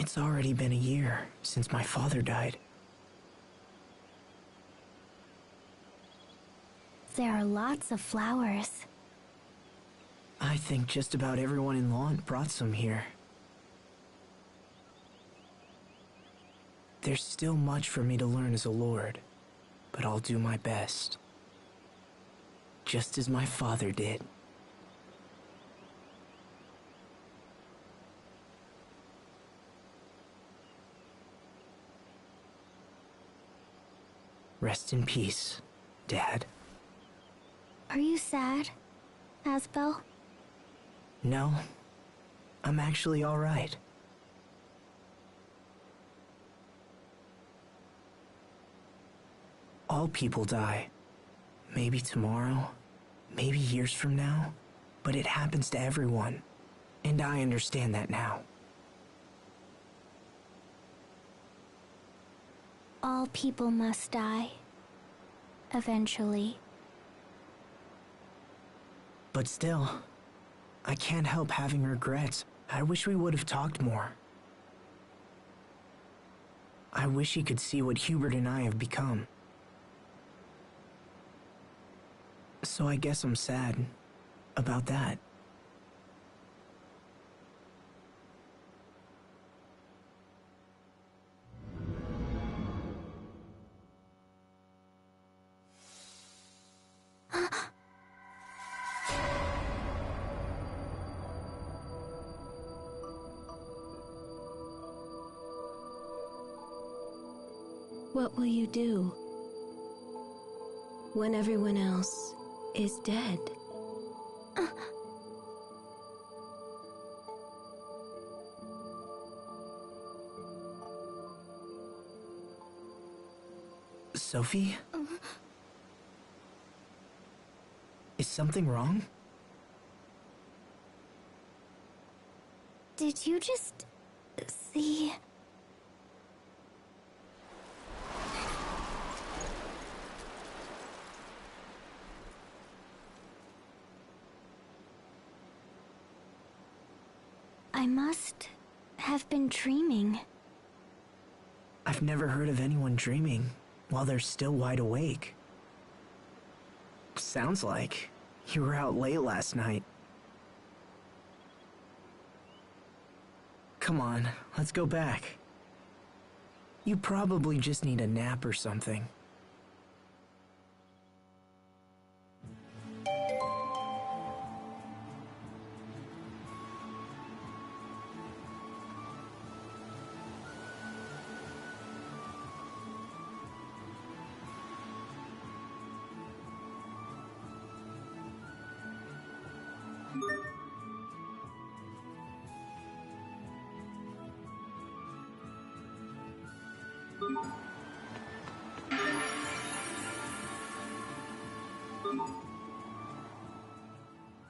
It's already been a year since my father died. There are lots of flowers. I think just about everyone in Lhant brought some here. There's still much for me to learn as a lord, but I'll do my best. Just as my father did. Rest in peace, Dad. Are you sad, Asbel? No, I'm actually all right. All people die. Maybe tomorrow, maybe years from now, but it happens to everyone, and I understand that now. All people must die. Eventually. But still, I can't help having regrets. I wish we would have talked more. I wish he could see what Hubert and I have become. So I guess I'm sad about that. What will you do when everyone else is dead? Sophie? Is something wrong? Did you just see... I must have been dreaming. I've never heard of anyone dreaming while they're still wide awake. Sounds like you were out late last night. Come on, let's go back. You probably just need a nap or something.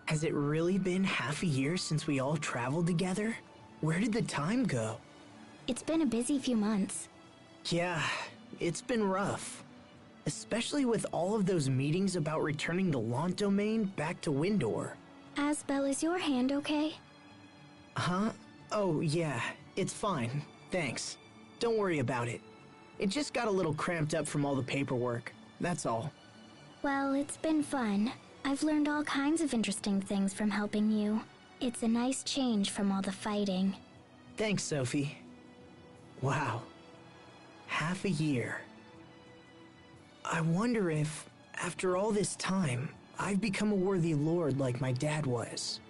Has it really been half a year since we all traveled together? Where did the time go? It's been a busy few months. Yeah, it's been rough. Especially with all of those meetings about returning the Lhant domain back to Windor. Asbel, is your hand okay? Huh? Oh, yeah, it's fine. Thanks. Don't worry about it. It just got a little cramped up from all the paperwork. That's all. Well, it's been fun. I've learned all kinds of interesting things from helping you. It's a nice change from all the fighting. Thanks, Sophie. Wow. Half a year. I wonder if, after all this time, I've become a worthy lord like my dad was.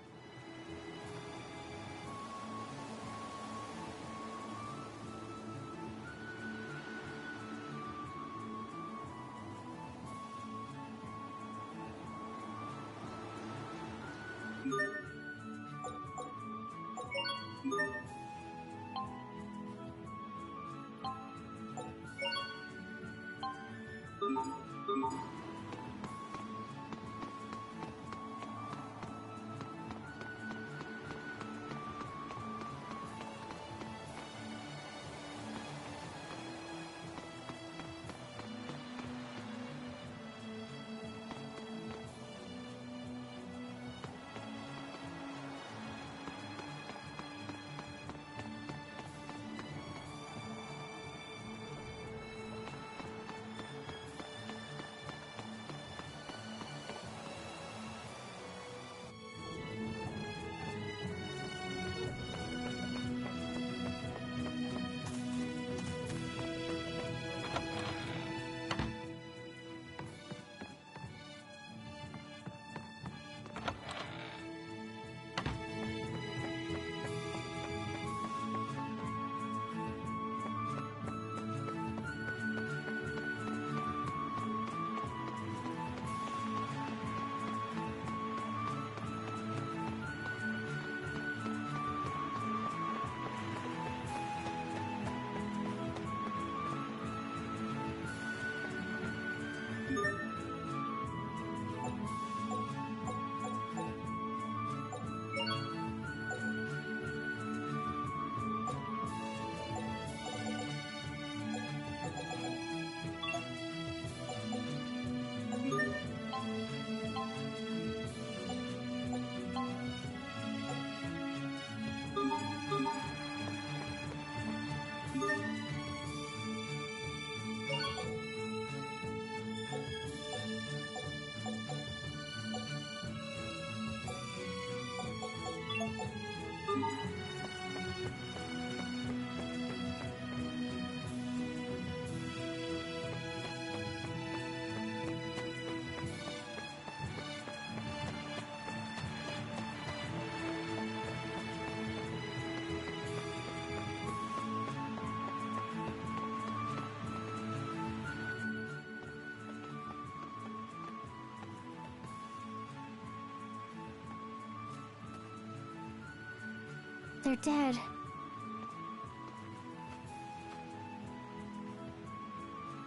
they're dead.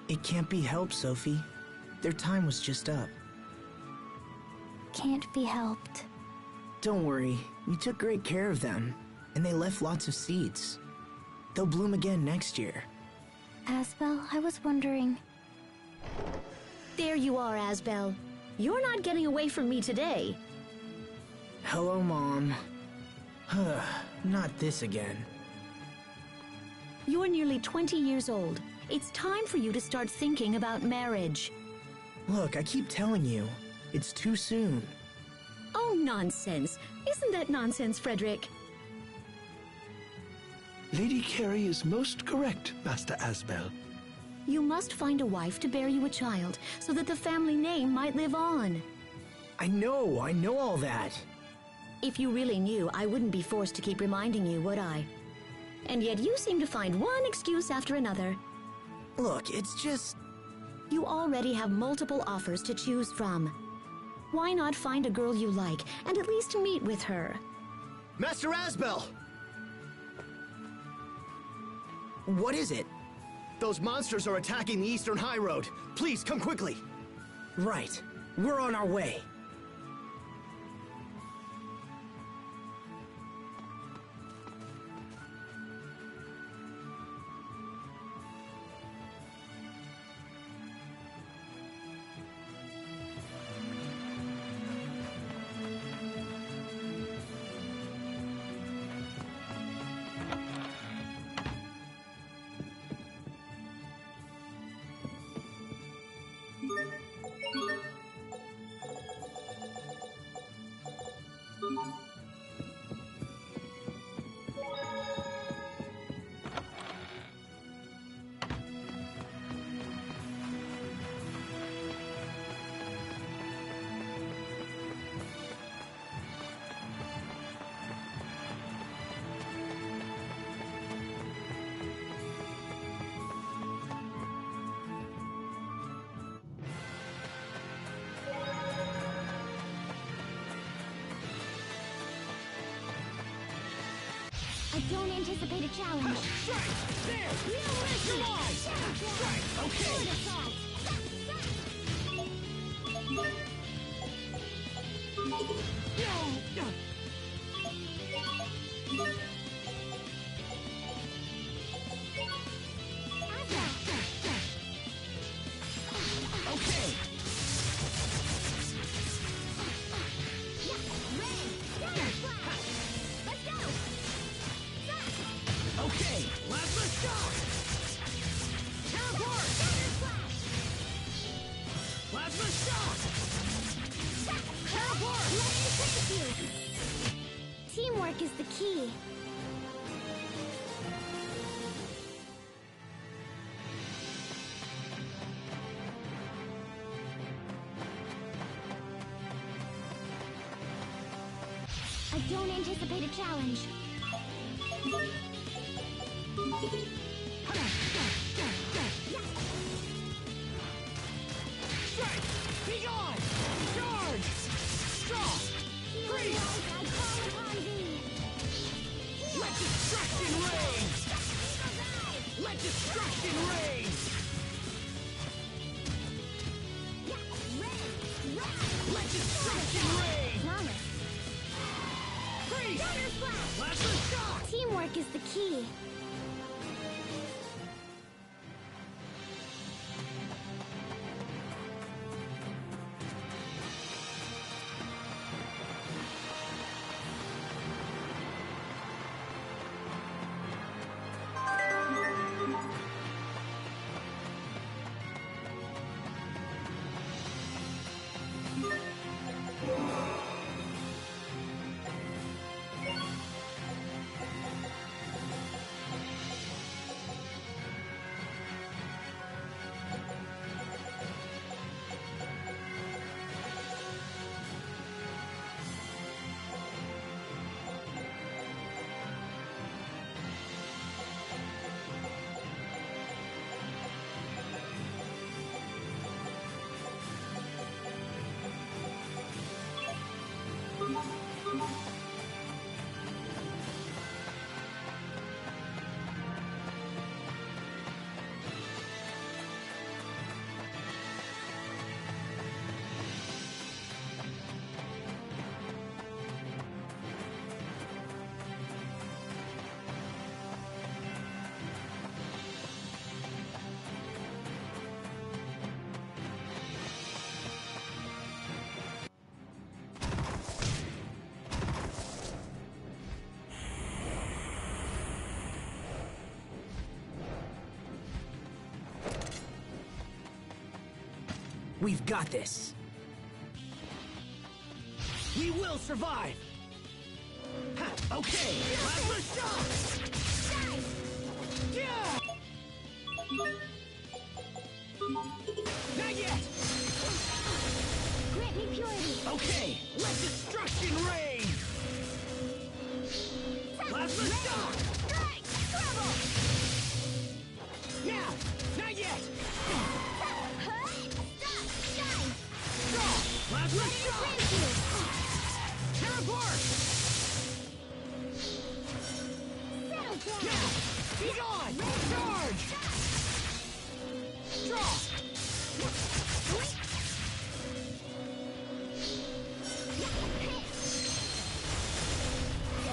It can't be helped, Sophie. Their time was just up. Can't be helped. Don't worry, we took great care of them, and they left lots of seeds. They'll bloom again next year. Asbel, I was wondering... There you are, Asbel. You're not getting away from me today. Hello, Mom. Not this again. You're nearly 20 years old. It's time for you to start thinking about marriage. Look, I keep telling you, it's too soon. Oh, nonsense. Isn't that nonsense, Frederick? Lady Carey is most correct, Master Asbel. You must find a wife to bear you a child, so that the family name might live on. I know all that. If you really knew, I wouldn't be forced to keep reminding you, would I? And yet you seem to find one excuse after another. Look, it's just... You already have multiple offers to choose from. Why not find a girl you like, and at least meet with her? Master Asbel! What is it? Those monsters are attacking the Eastern High Road. Please, come quickly. Right. We're on our way. I don't anticipate a challenge. Strike! There! Come on! Strike! Okay! Okay! Okay! Plasma shock! Teleport! Plasma shock! Teleport! Teamwork is the key. I don't anticipate a challenge. Strike! Be gone! Charge! Strong! Freeze! I call upon thee. Let destruction reign! Let destruction reign! Let destruction reign! Freeze! Plasma shock! Teamwork is the key. We've got this. We will survive! Ha, okay! Plasma shock! Yeah! Not yet! Grant me purity. Okay, let destruction reign! Plasma shock! Strike! Trouble! Now! Not yet! Stop! Shine! Draw! Plasma shock! Thank you! Teleport! Settle down! Now! Be gone! Charge! Draw!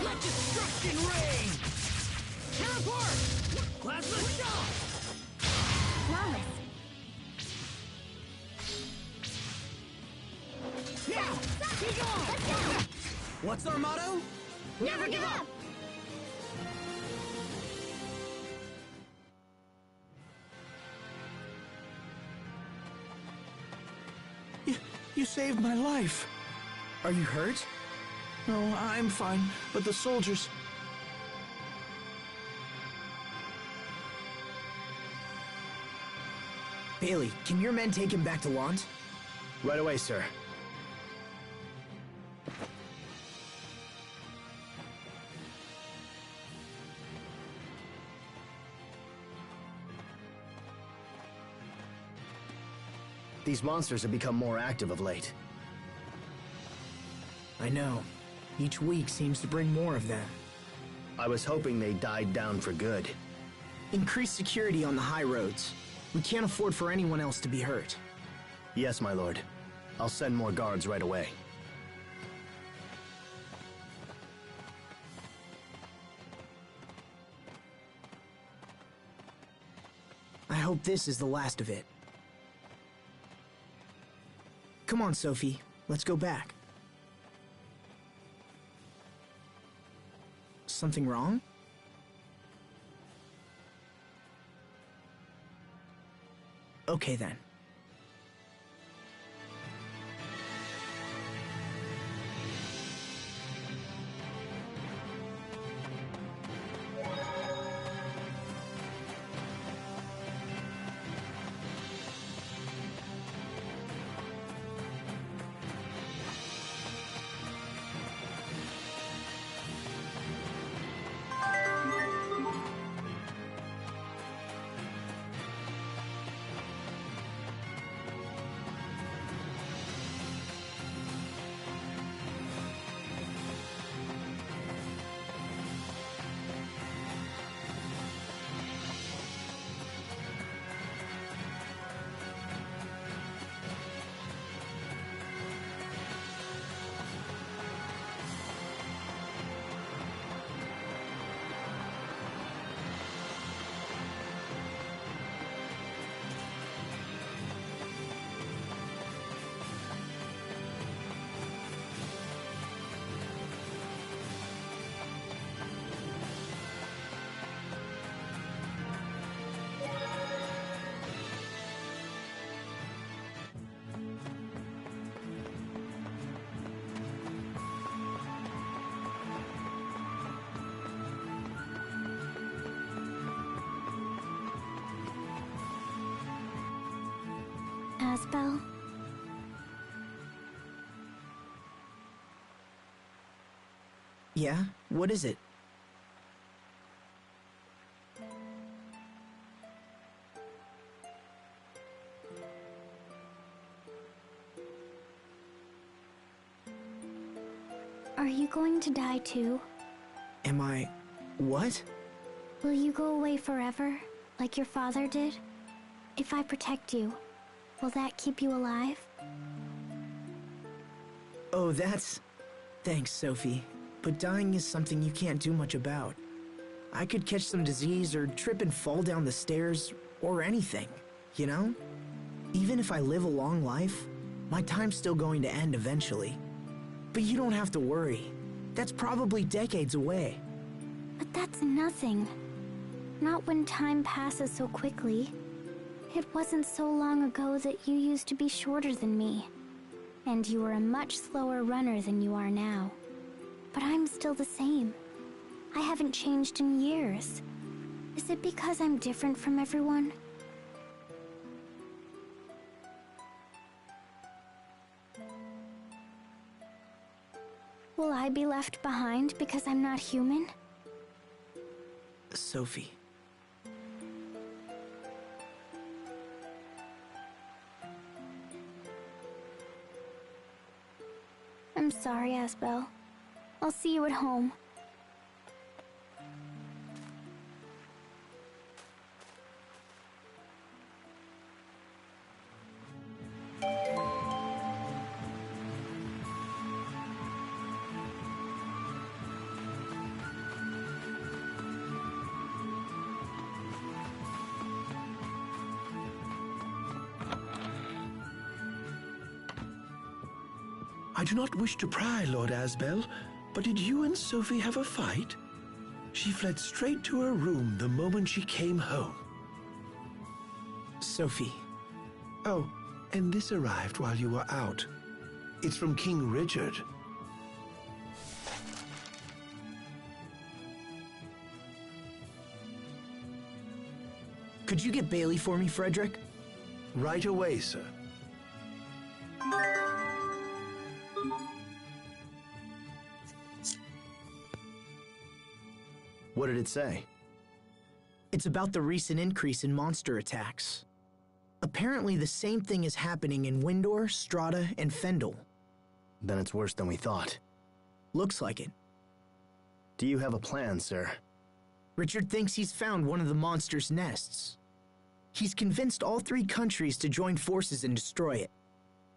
Let destruction reign! Teleport! Plasma shock! Flawless. Now! Be gone! Let's go! What's our motto? Never give up! You saved my life. Are you hurt? No, I'm fine, but the soldiers... Bailey, can your men take him back to Lant? Right away, sir. These monsters have become more active of late. I know. Each week seems to bring more of them. I was hoping they died down for good. Increase security on the high roads. We can't afford for anyone else to be hurt. Yes, my lord. I'll send more guards right away. I hope this is the last of it. Come on, Sophie. Let's go back. Something wrong? Okay then. Asbel? Yeah? What is it? Are you going to die too? Am I... what? Will you go away forever, like your father did? If I protect you, will that keep you alive? Oh, that's... Thanks, Sophie. But dying is something you can't do much about. I could catch some disease or trip and fall down the stairs, or anything, you know? Even if I live a long life, my time's still going to end eventually. But you don't have to worry. That's probably decades away. But that's nothing. Not when time passes so quickly. It wasn't so long ago that you used to be shorter than me, and you were a much slower runner than you are now. But I'm still the same. I haven't changed in years. Is it because I'm different from everyone? Will I be left behind because I'm not human? Sophie. I'm sorry, Asbel. I'll see you at home. I do not wish to pry, Lord Asbel, but did you and Sophie have a fight? She fled straight to her room the moment she came home. Sophie. Oh, and this arrived while you were out. It's from King Richard. Could you get Bailey for me, Frederick? Right away, sir. What did it say? It's about the recent increase in monster attacks. Apparently the same thing is happening in Windor, Strata, and Fendel. Then it's worse than we thought. Looks like it. Do you have a plan, sir? Richard thinks he's found one of the monster's nests. He's convinced all 3 countries to join forces and destroy it.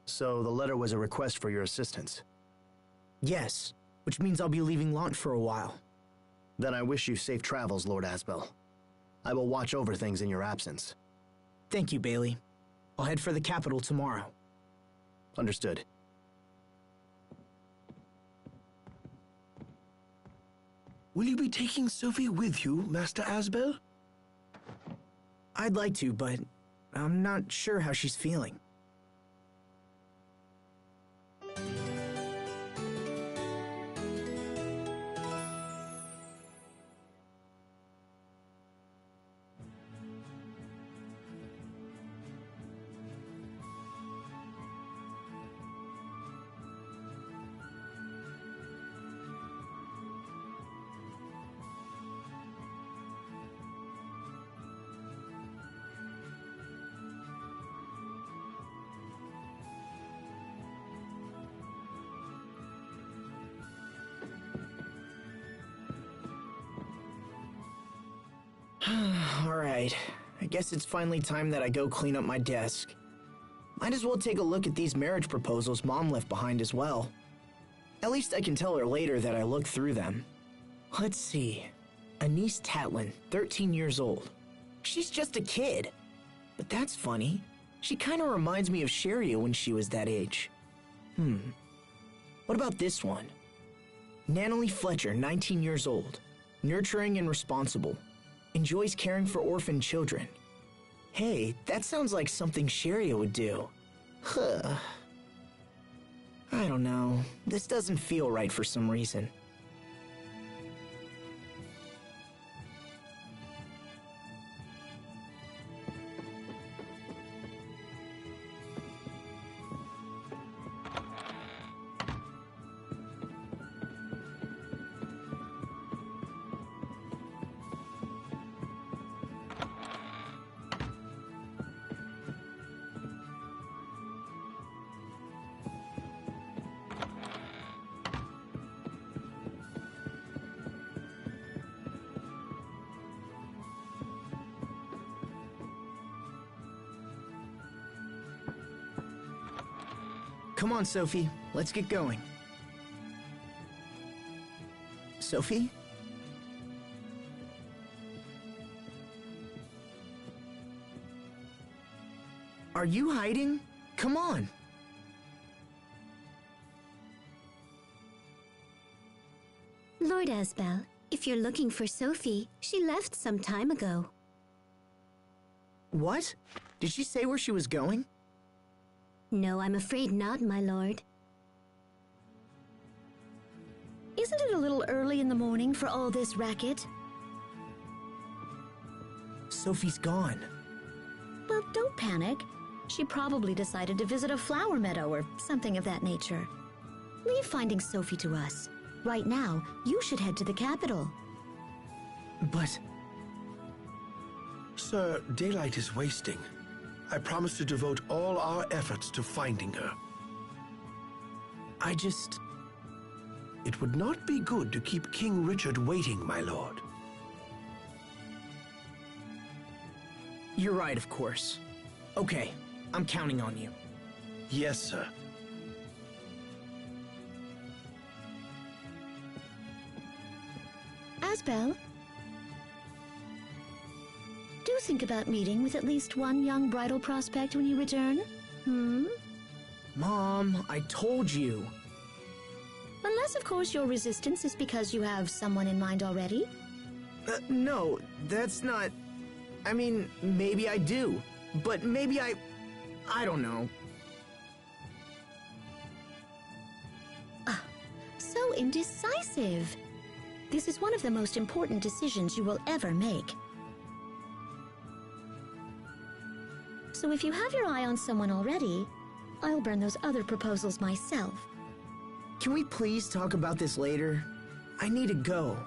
So the letter was a request for your assistance? Yes, which means I'll be leaving Lant for a while. Then I wish you safe travels, Lord Asbel. I will watch over things in your absence. Thank you, Bailey. I'll head for the capital tomorrow. Understood. Will you be taking Sophie with you, Master Asbel? I'd like to, but I'm not sure how she's feeling. Alright, I guess it's finally time that I go clean up my desk. Might as well take a look at these marriage proposals Mom left behind as well. At least I can tell her later that I looked through them. Let's see. Anise Tatlin, 13 years old. She's just a kid. But that's funny. She kinda reminds me of Sheria when she was that age. What about this one? Natalie Fletcher, 19 years old. Nurturing and responsible. Enjoys caring for orphan children. Hey, that sounds like something Sheria would do. Huh. I don't know. This doesn't feel right for some reason. Come on, Sophie. Let's get going. Sophie? Are you hiding? Come on. Lord Asbel, if you're looking for Sophie, she left some time ago. What? Did she say where she was going? No, I'm afraid not, my lord. Isn't it a little early in the morning for all this racket? Sophie's gone. Well, don't panic. She probably decided to visit a flower meadow or something of that nature. Leave finding Sophie to us. Right now, you should head to the capital. But Sir, daylight is wasting. I promise to devote all our efforts to finding her. It would not be good to keep King Richard waiting, my lord. You're right, of course. Okay, I'm counting on you. Yes, sir. Asbel, do think about meeting with at least one young bridal prospect when you return. Mom, I told you. Unless, of course, your resistance is because you have someone in mind already. No, that's not... I mean, maybe I do. But maybe I don't know. So indecisive. This is one of the most important decisions you will ever make. So if you have your eye on someone already, I'll burn those other proposals myself. Can we please talk about this later? I need to go.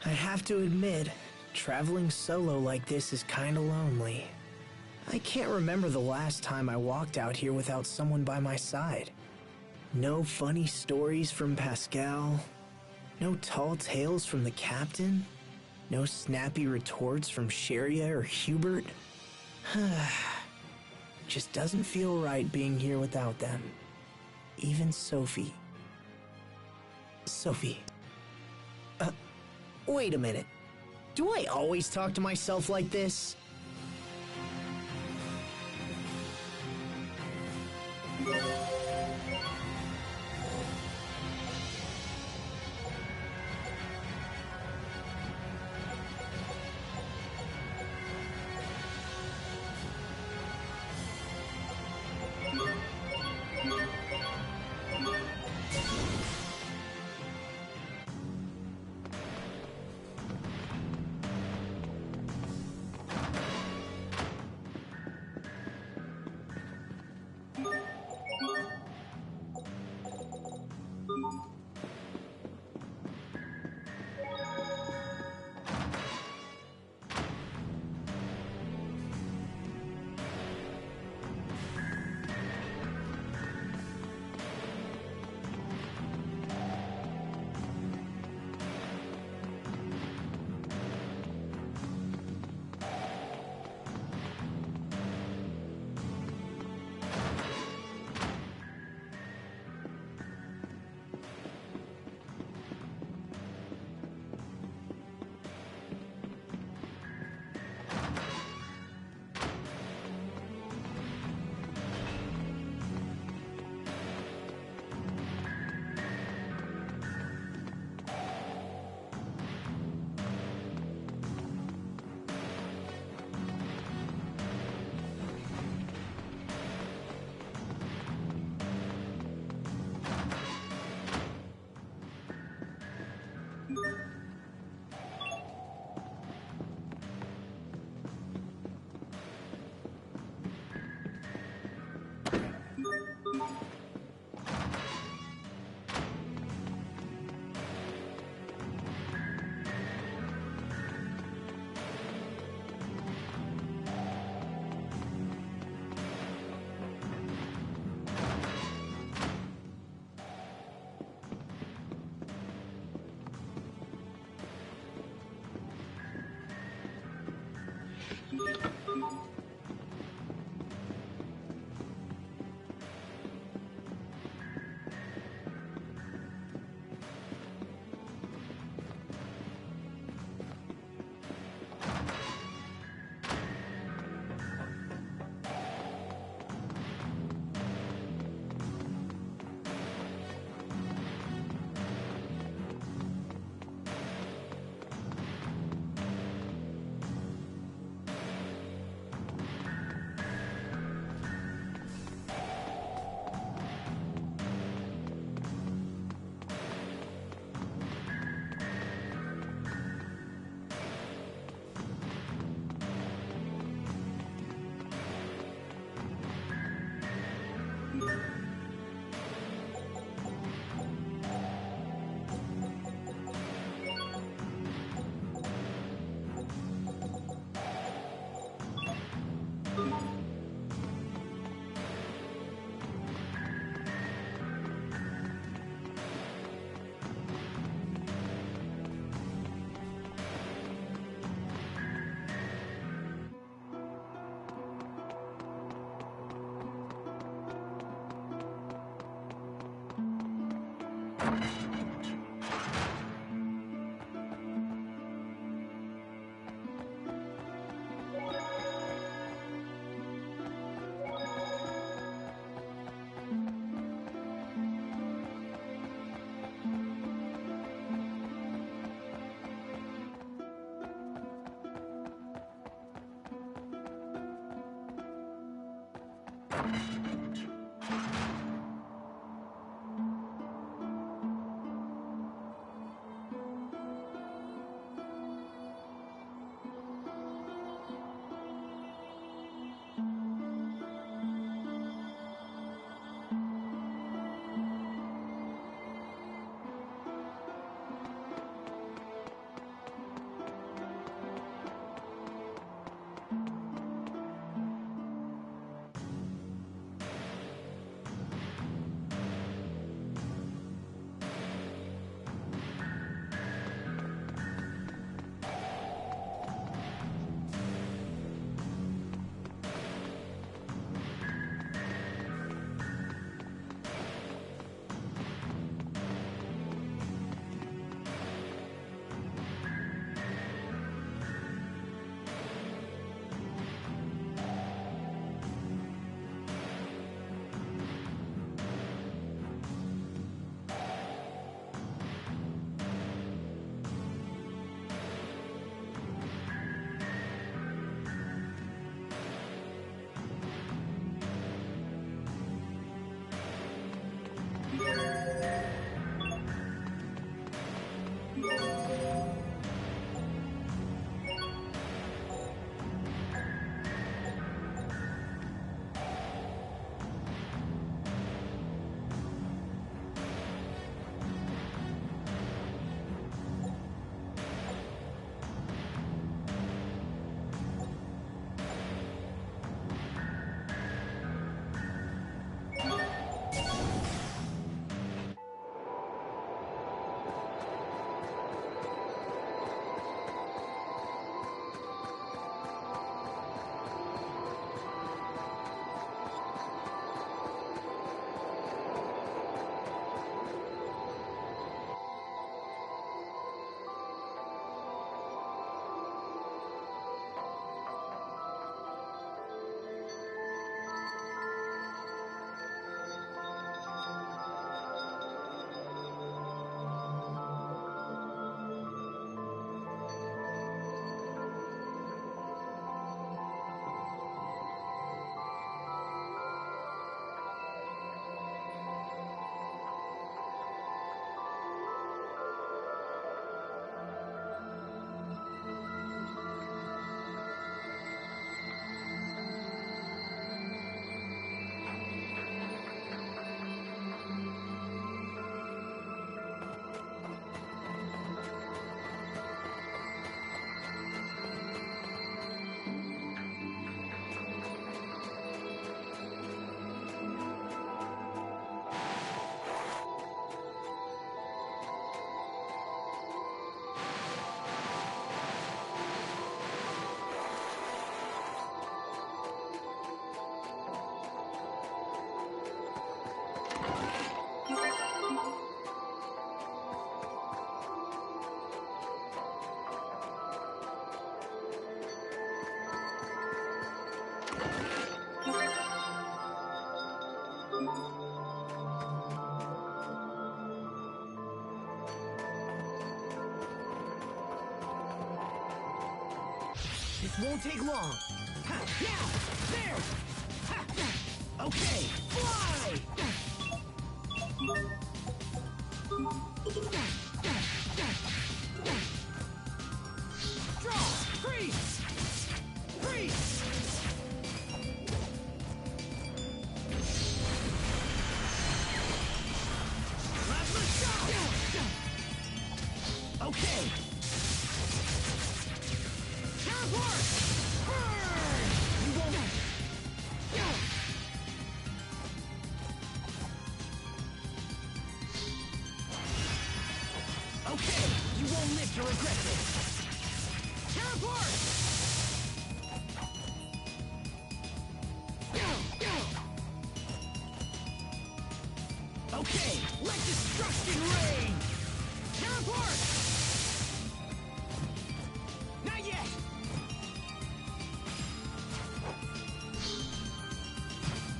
I have to admit, traveling solo like this is kinda lonely. I can't remember the last time I walked out here without someone by my side. No funny stories from Pascal. No tall tales from the captain. No snappy retorts from Sheria or Hubert. Just doesn't feel right being here without them. Even Sophie. Sophie. Wait a minute. Do I always talk to myself like this? won't take long. Ha, now! There! Ha, okay, fly! Draw! Freeze! Freeze! Plasma shock! Okay. Teleport! Burn! You won't... Okay, you won't live to regret this. Teleport! Okay, let destruction reign! Teleport! Not yet!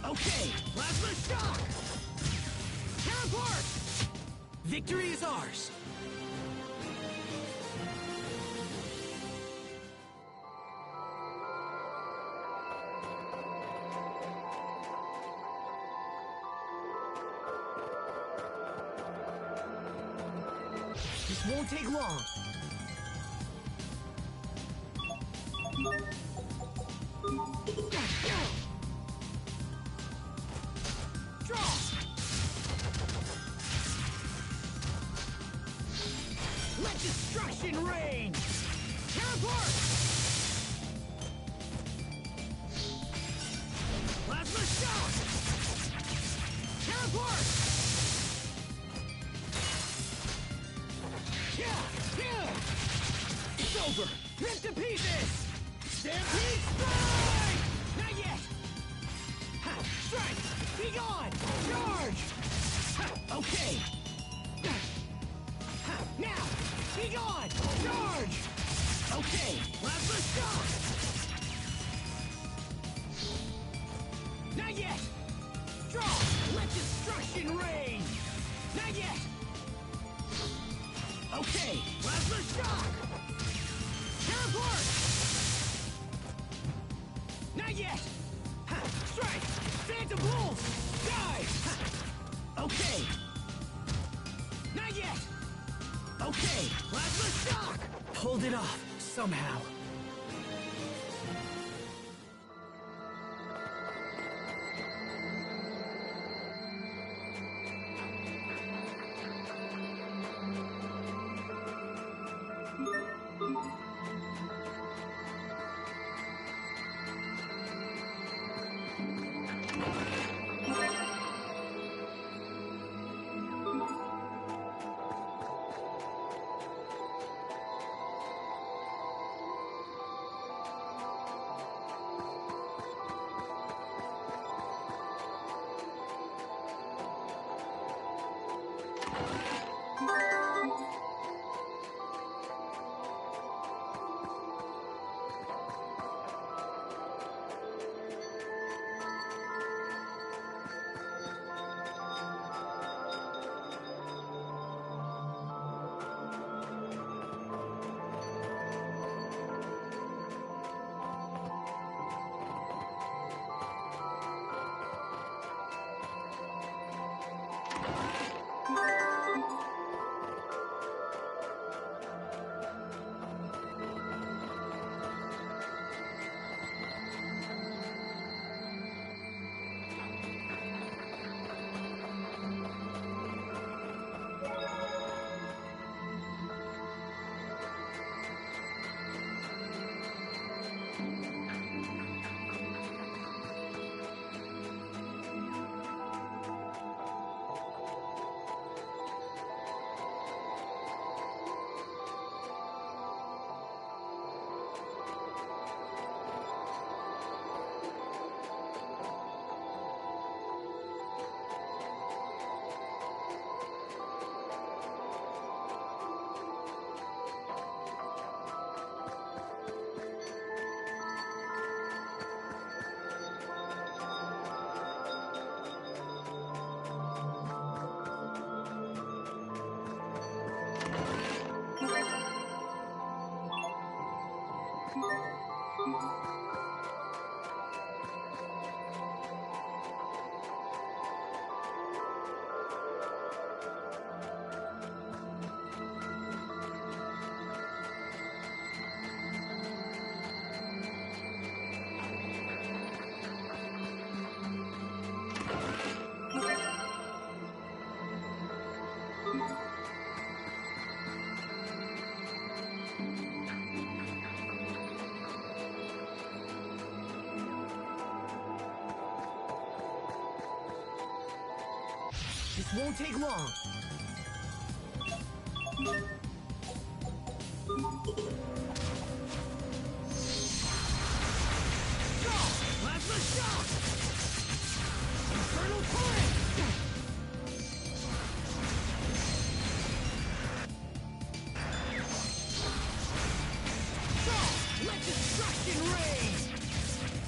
Okay, plasma shock! Teleport! Victory is ours! This won't take long. Draw! Let destruction reign! Teleport! Plasma shock! Teleport! It's over! Rip to pieces! Stampede strike! Not yet! Ha! Strike! Be gone! Charge! Ha! Okay! Ha! Now! Be gone! Charge! Okay! Plasma shock! Not yet! Draw! Let destruction reign! Not yet! Okay, plasma shock! Teleport! Not yet! Ha! Strike! Phantom Pulse! Die! Ha! Okay! Not yet! Okay, plasma shock! Pulled it off, somehow. This won't take long. Plasma shock! Infernal current! Let destruction reign!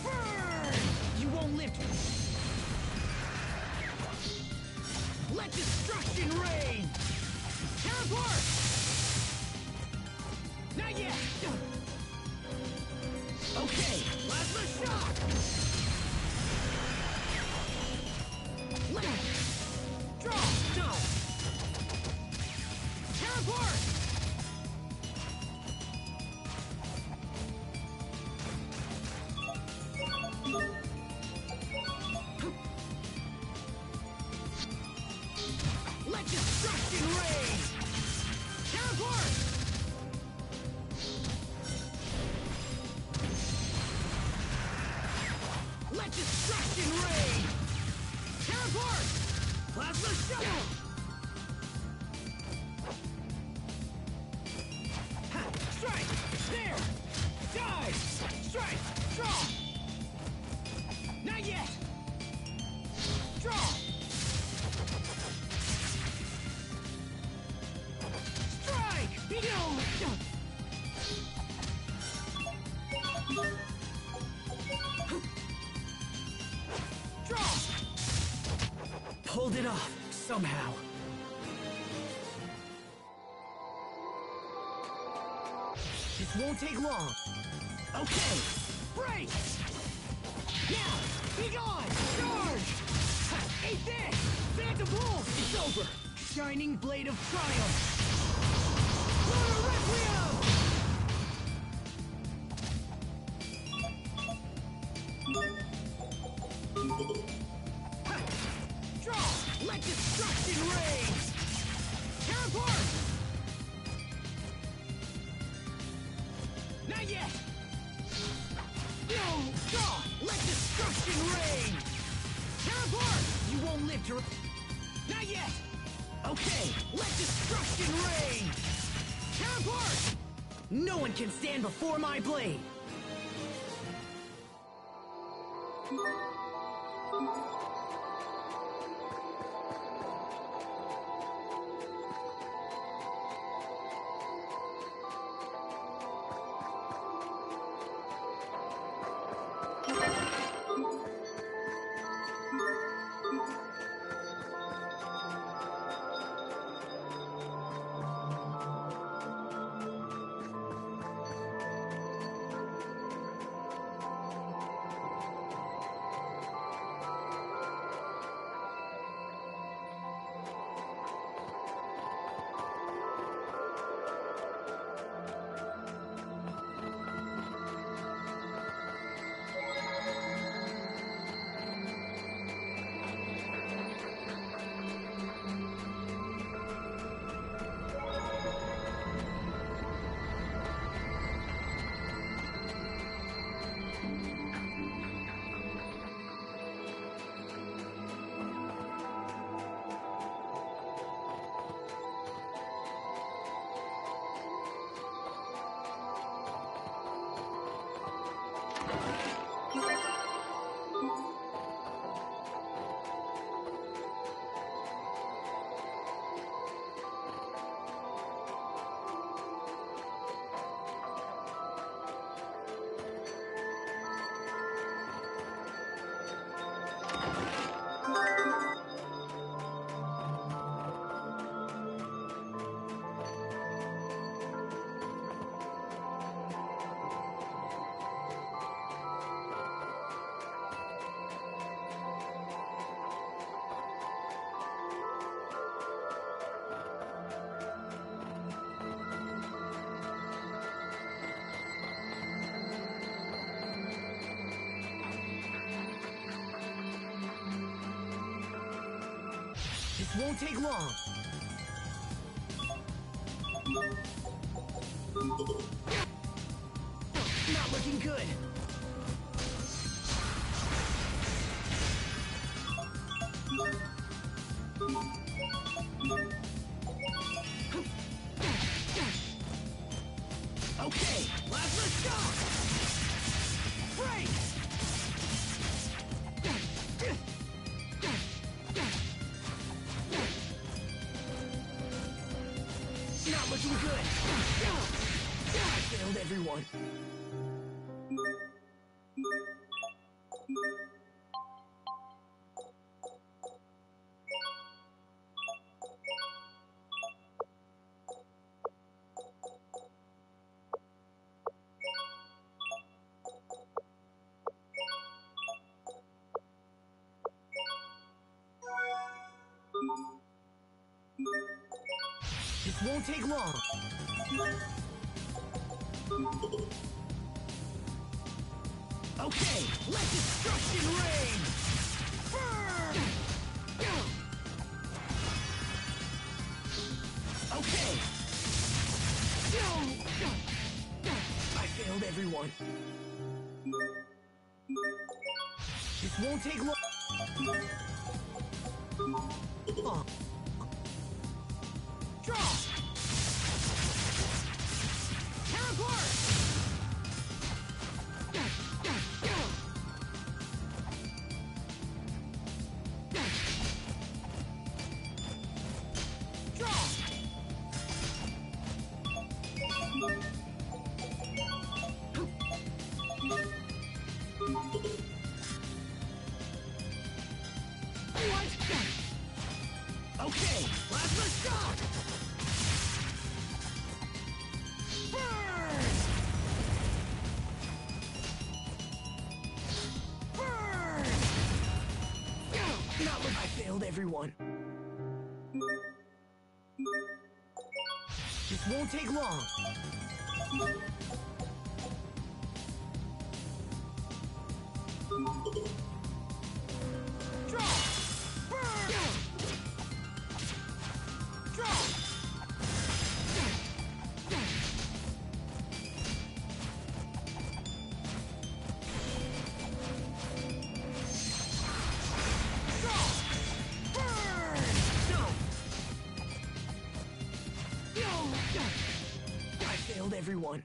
Burn! You won't live to... Let destruction reign! Tear apart! Not yet! Okay, plasma shock! Let it... Draw! No! Tear apart! Let destruction reign! Tear apart! Let destruction reign! Tear apart! Plasma shock! Ha! Strike! There! Dive! Strike! Draw! Not yet! Draw! Strike! Draw! Pulled it off, somehow. This won't take long. Okay, break! Now, be gone! Charge! Ha, eat this! Phantom Pulse! It's over! Shining Blade of Triumph! Lunar Requiem! Ha! Draw! Let destruction reign! Tear apart! Not yet! No! Draw! Let destruction reign! Tear apart! You won't live to... Not yet! Okay, let destruction reign! Tear apart! No one can stand before my blade! This won't take long. Not looking good. looking good. I failed everyone. This won't take long. Okay, let destruction reign! Burn! Okay! I failed everyone. This won't take long. Draw! Teleport! Draw! What? Okay, plasma shock! Burn! Burn! Not like I failed everyone. This won't take long. Draw! Burn! Draw! Draw! Burn! No! I failed everyone.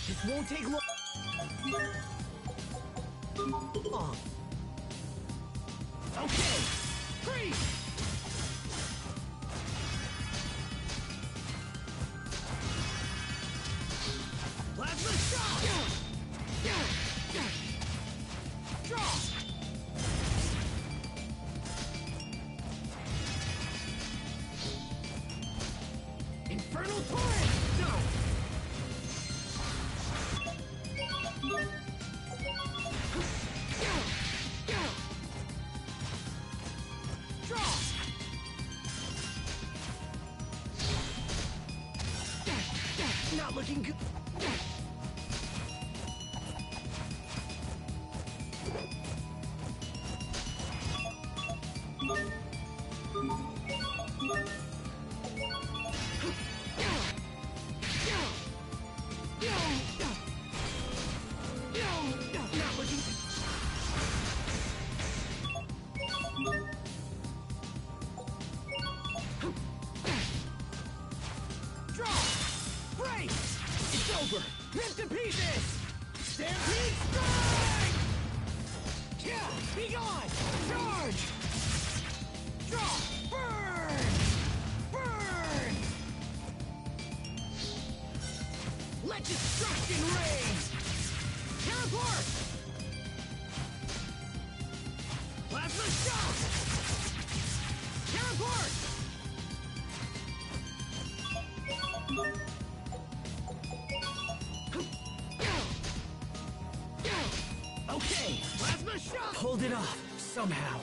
This won't take long. Okay! Freeze! Plasma shock! Draw! Infernal torrent! No! Draw! Not looking good. Not looking. Draw! Break! It's over! Rip to pieces! Stampede strike! Yeah! Be gone! Charge! Draw! Burn! Burn! Let destruction reign! Teleport! Plasma shock! Teleport! Okay, plasma shock! Hold it off, somehow.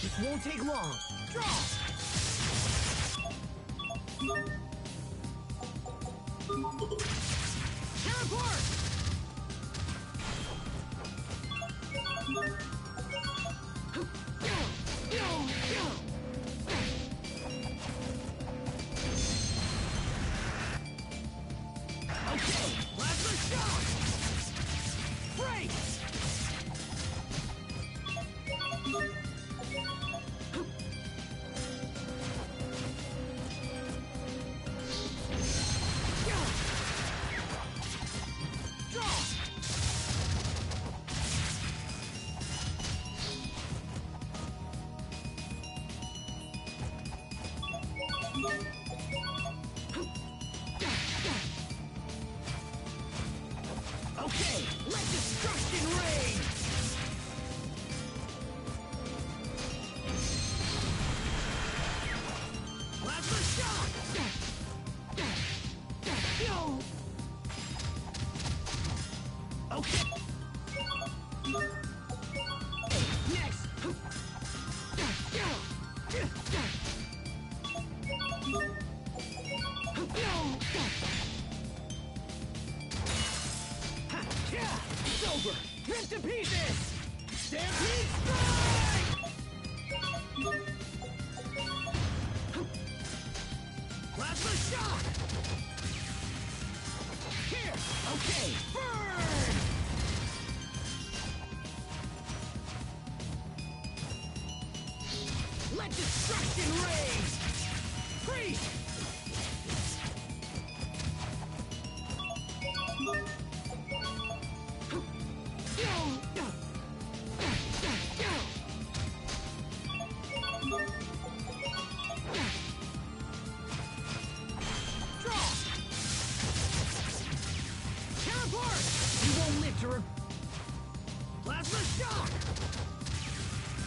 This won't take long. Draw! Teleport! Okay, plasma shock! Break! to pieces! Stampede strike! Plasma shock! Here! Okay! Burn! Let destruction rage! Freeze! Plasma shock!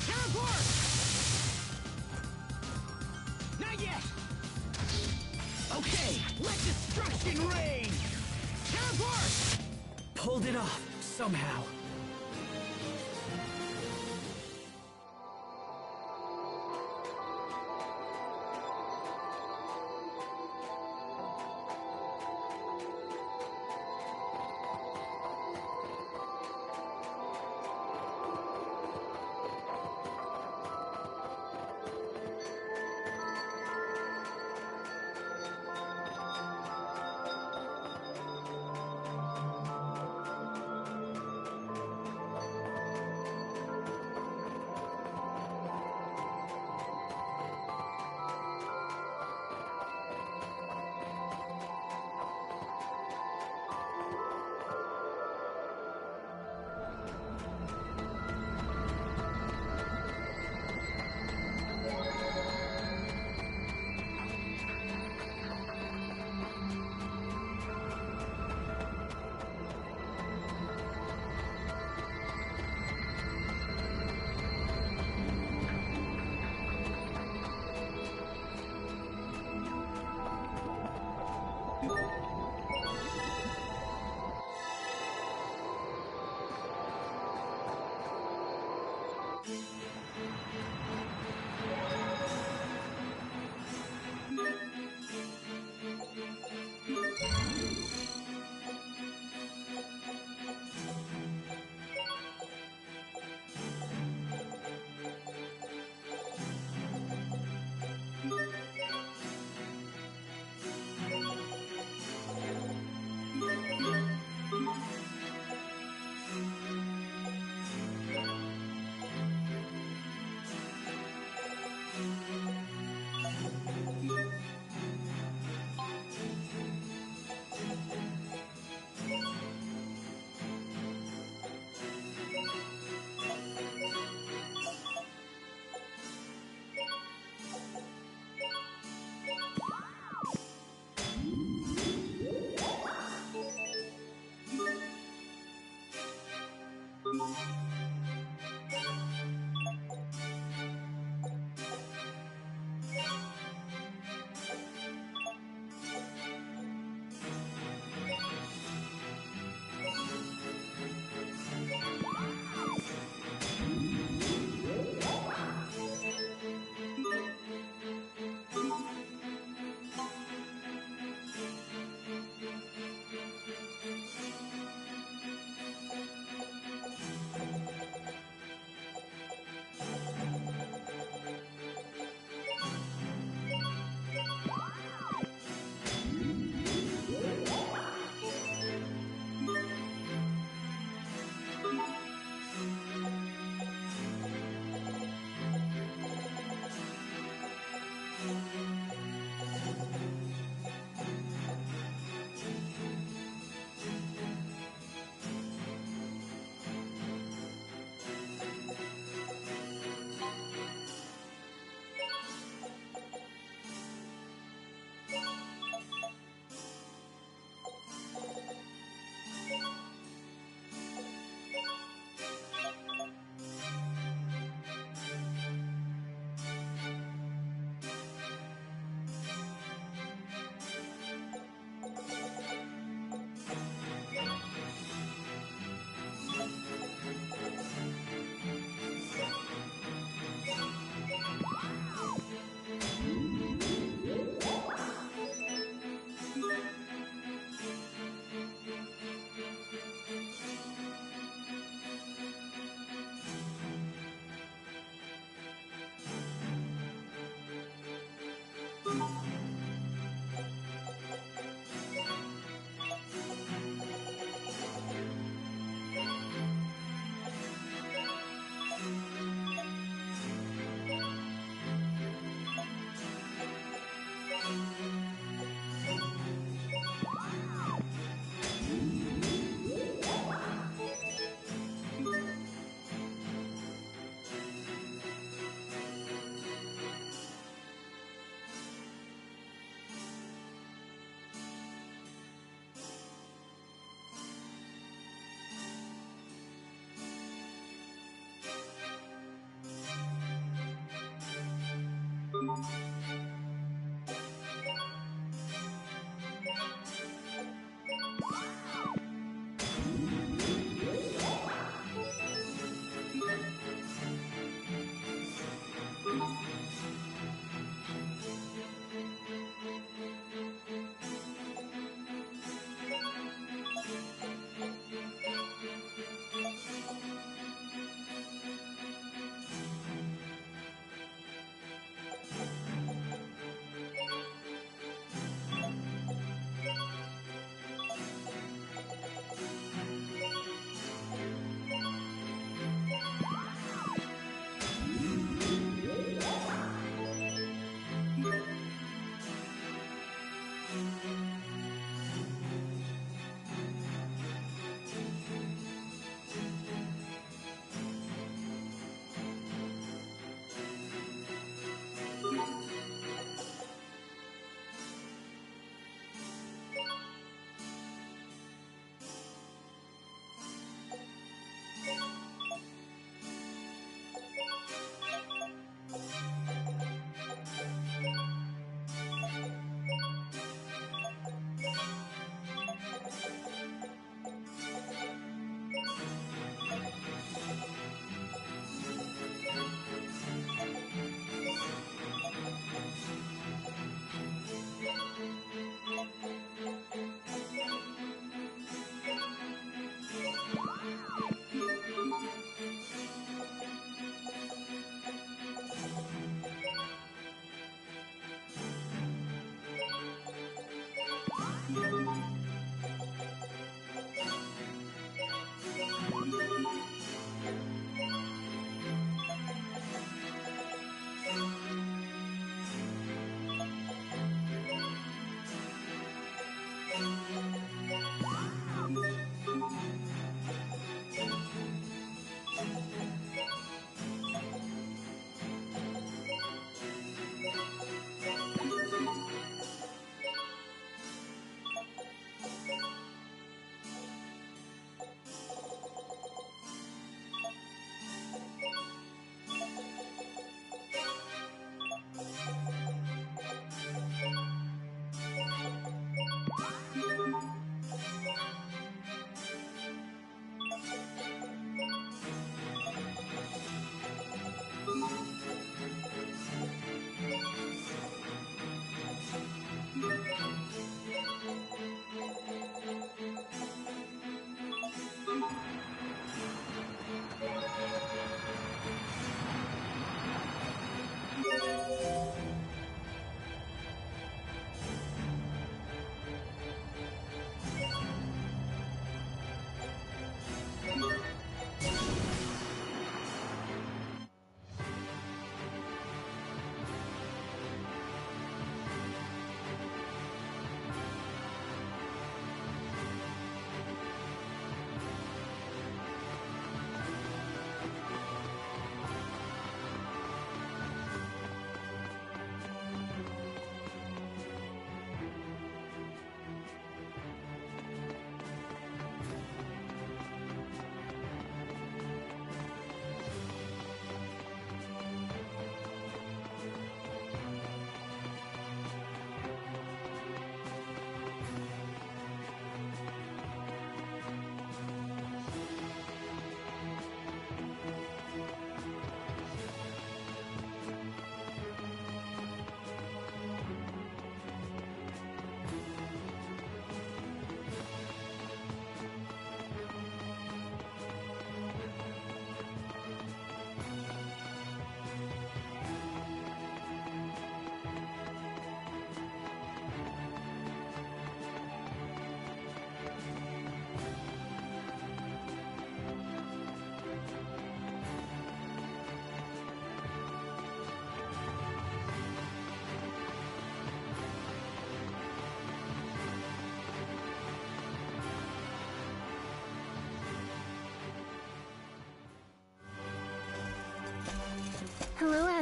Teleport! Not yet! Okay, let destruction reign! Teleport! Pulled it off, somehow.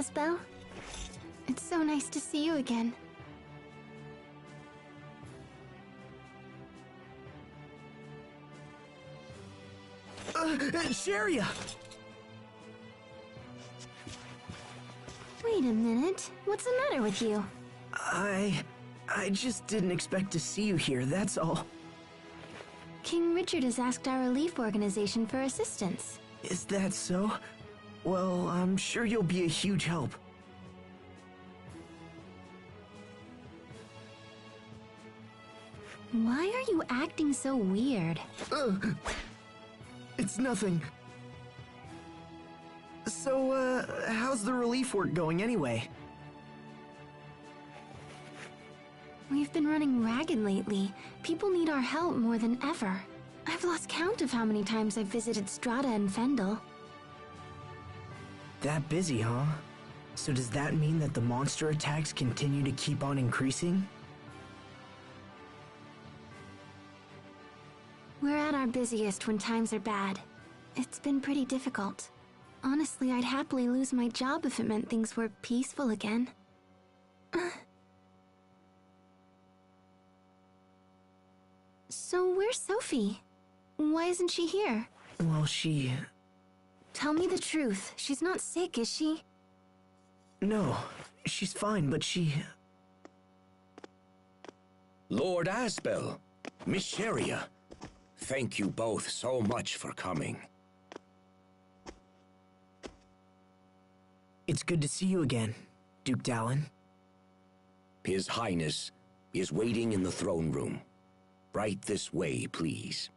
Asbel. It's so nice to see you again. Sharia! Wait a minute. What's the matter with you? I just didn't expect to see you here, that's all. King Richard has asked our relief organization for assistance. Is that so? Well, I'm sure you'll be a huge help. Why are you acting so weird? It's nothing. So, how's the relief work going anyway? We've been running ragged lately. People need our help more than ever. I've lost count of how many times I've visited Strata and Fendel. That busy, huh? So does that mean that the monster attacks continue to keep on increasing? We're at our busiest when times are bad. It's been pretty difficult. Honestly, I'd happily lose my job if it meant things were peaceful again. So where's Sophie? Why isn't she here? Well, she... Tell me the truth. She's not sick, is she? No, she's fine, but she... Lord Asbel, Miss Sharia, thank you both so much for coming. It's good to see you again, Duke Dallin. His Highness is waiting in the throne room. Right this way, please.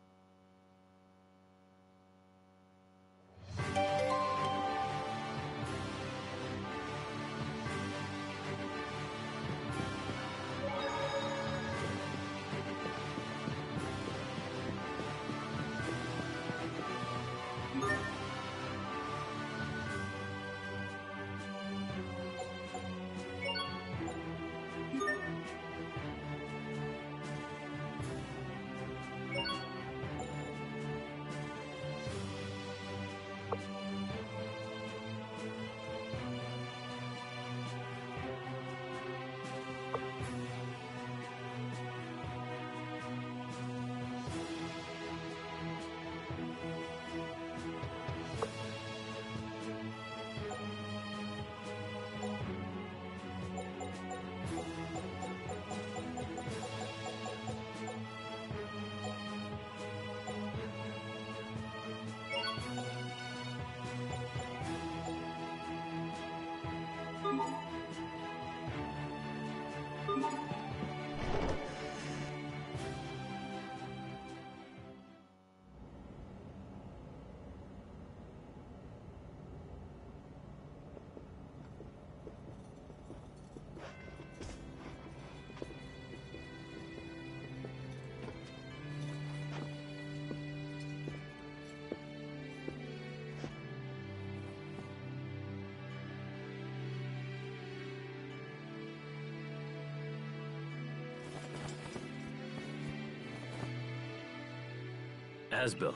Asbel,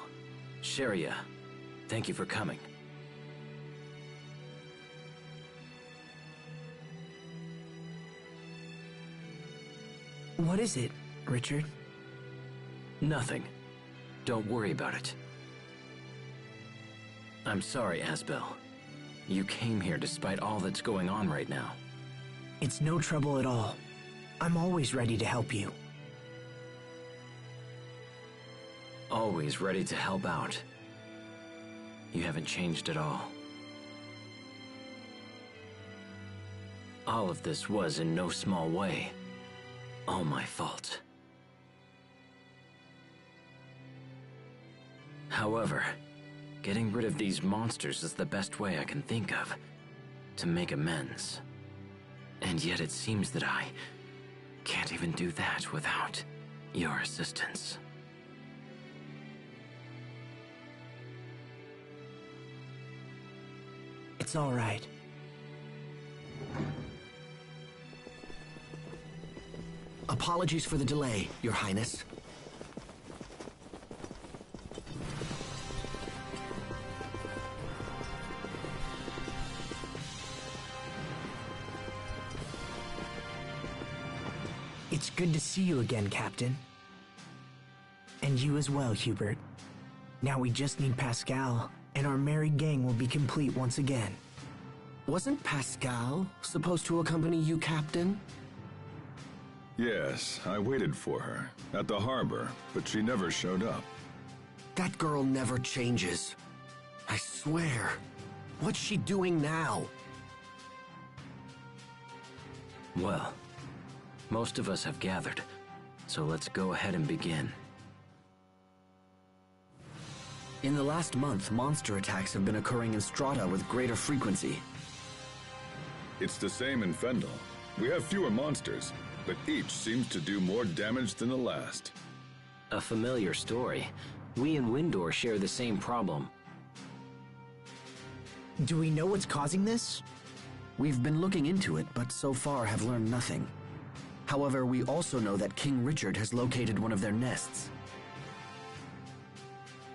Sharia, thank you for coming. What is it, Richard? Nothing. Don't worry about it. I'm sorry, Asbel. You came here despite all that's going on right now. It's no trouble at all. I'm always ready to help you. Always ready to help out. You haven't changed at all. All of this was, in no small way, all my fault. However, getting rid of these monsters is the best way I can think of to make amends. And yet it seems that I can't even do that without your assistance. It's all right. Apologies for the delay, Your Highness. Good to see you again, Captain. And you as well, Hubert. Now we just need Pascal, and our merry gang will be complete once again. Wasn't Pascal supposed to accompany you, Captain? Yes, I waited for her at the harbor, but she never showed up. That girl never changes. I swear. What's she doing now? Well, most of us have gathered, so let's go ahead and begin. In the last month, monster attacks have been occurring in Strata with greater frequency. It's the same in Fendel. We have fewer monsters, but each seems to do more damage than the last. A familiar story. We and Windor share the same problem. Do we know what's causing this? We've been looking into it, but so far have learned nothing. However, we also know that King Richard has located one of their nests.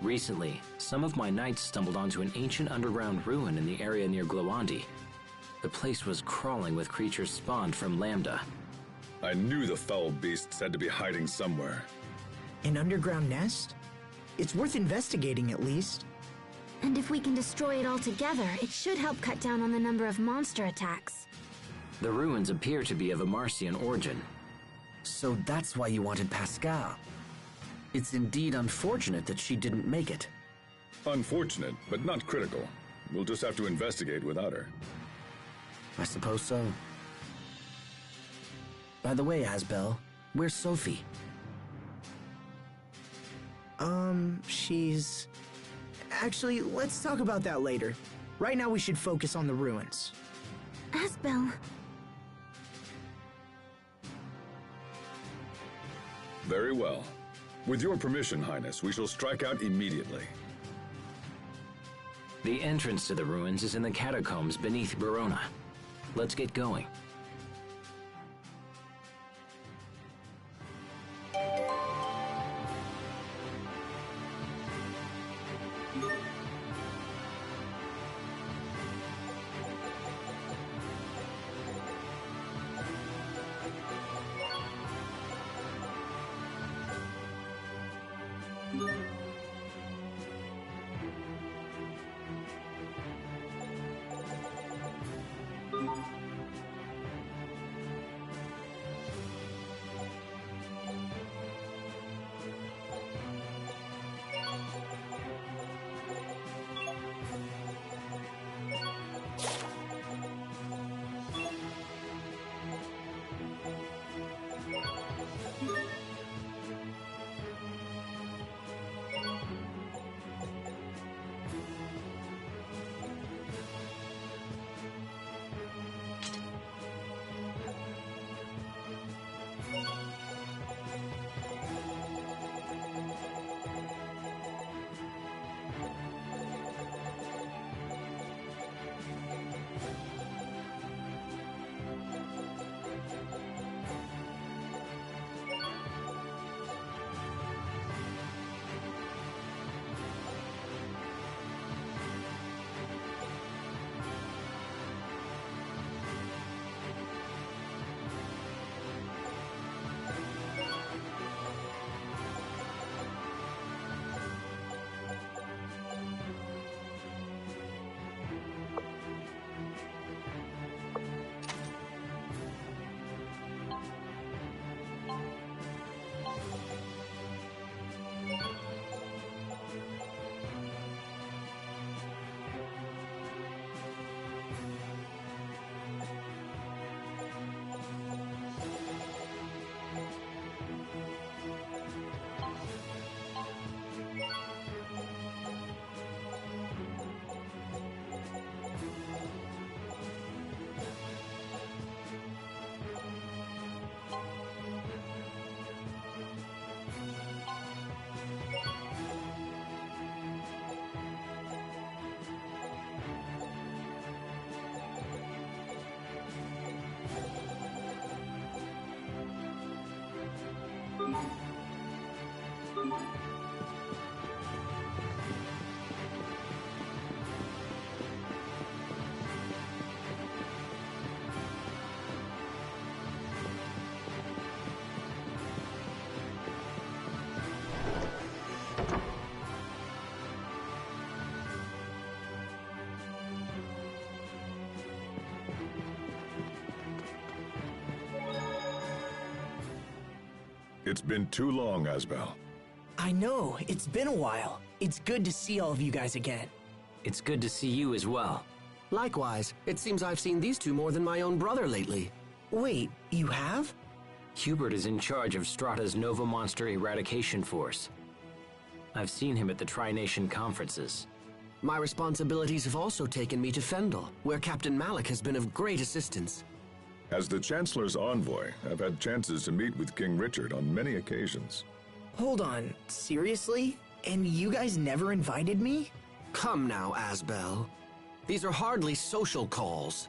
Recently, some of my knights stumbled onto an ancient underground ruin in the area near Glowandi. The place was crawling with creatures spawned from Lambda. I knew the foul beasts had to be hiding somewhere. An underground nest? It's worth investigating at least. And if we can destroy it all together, it should help cut down on the number of monster attacks. The ruins appear to be of a Marcian origin. So that's why you wanted Pascal. It's indeed unfortunate that she didn't make it. Unfortunate, but not critical. We'll just have to investigate without her. I suppose so. By the way, Asbel, where's Sophie? She's... Actually, let's talk about that later. Right now we should focus on the ruins. Asbel. Very well. With your permission, Highness, we shall strike out immediately. The entrance to the ruins is in the catacombs beneath Verona. Let's get going. It's been too long, Asbel. I know, it's been a while. It's good to see all of you guys again. It's good to see you as well. Likewise, it seems I've seen these two more than my own brother lately. Wait, you have? Hubert is in charge of Strata's Nova Monster Eradication Force. I've seen him at the Tri-Nation conferences. My responsibilities have also taken me to Fendel, where Captain Malik has been of great assistance. As the Chancellor's envoy, I've had chances to meet with King Richard on many occasions. Hold on, seriously? And you guys never invited me? Come now, Asbel. These are hardly social calls.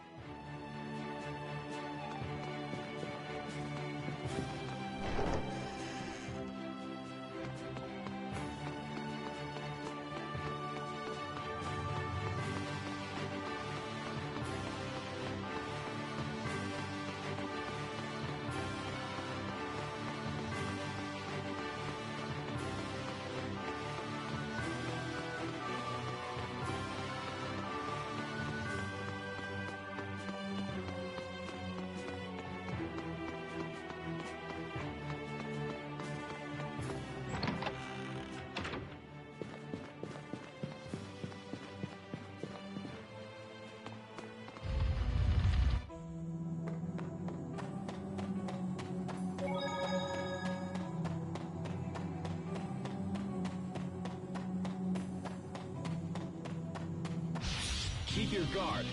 Keep your guard.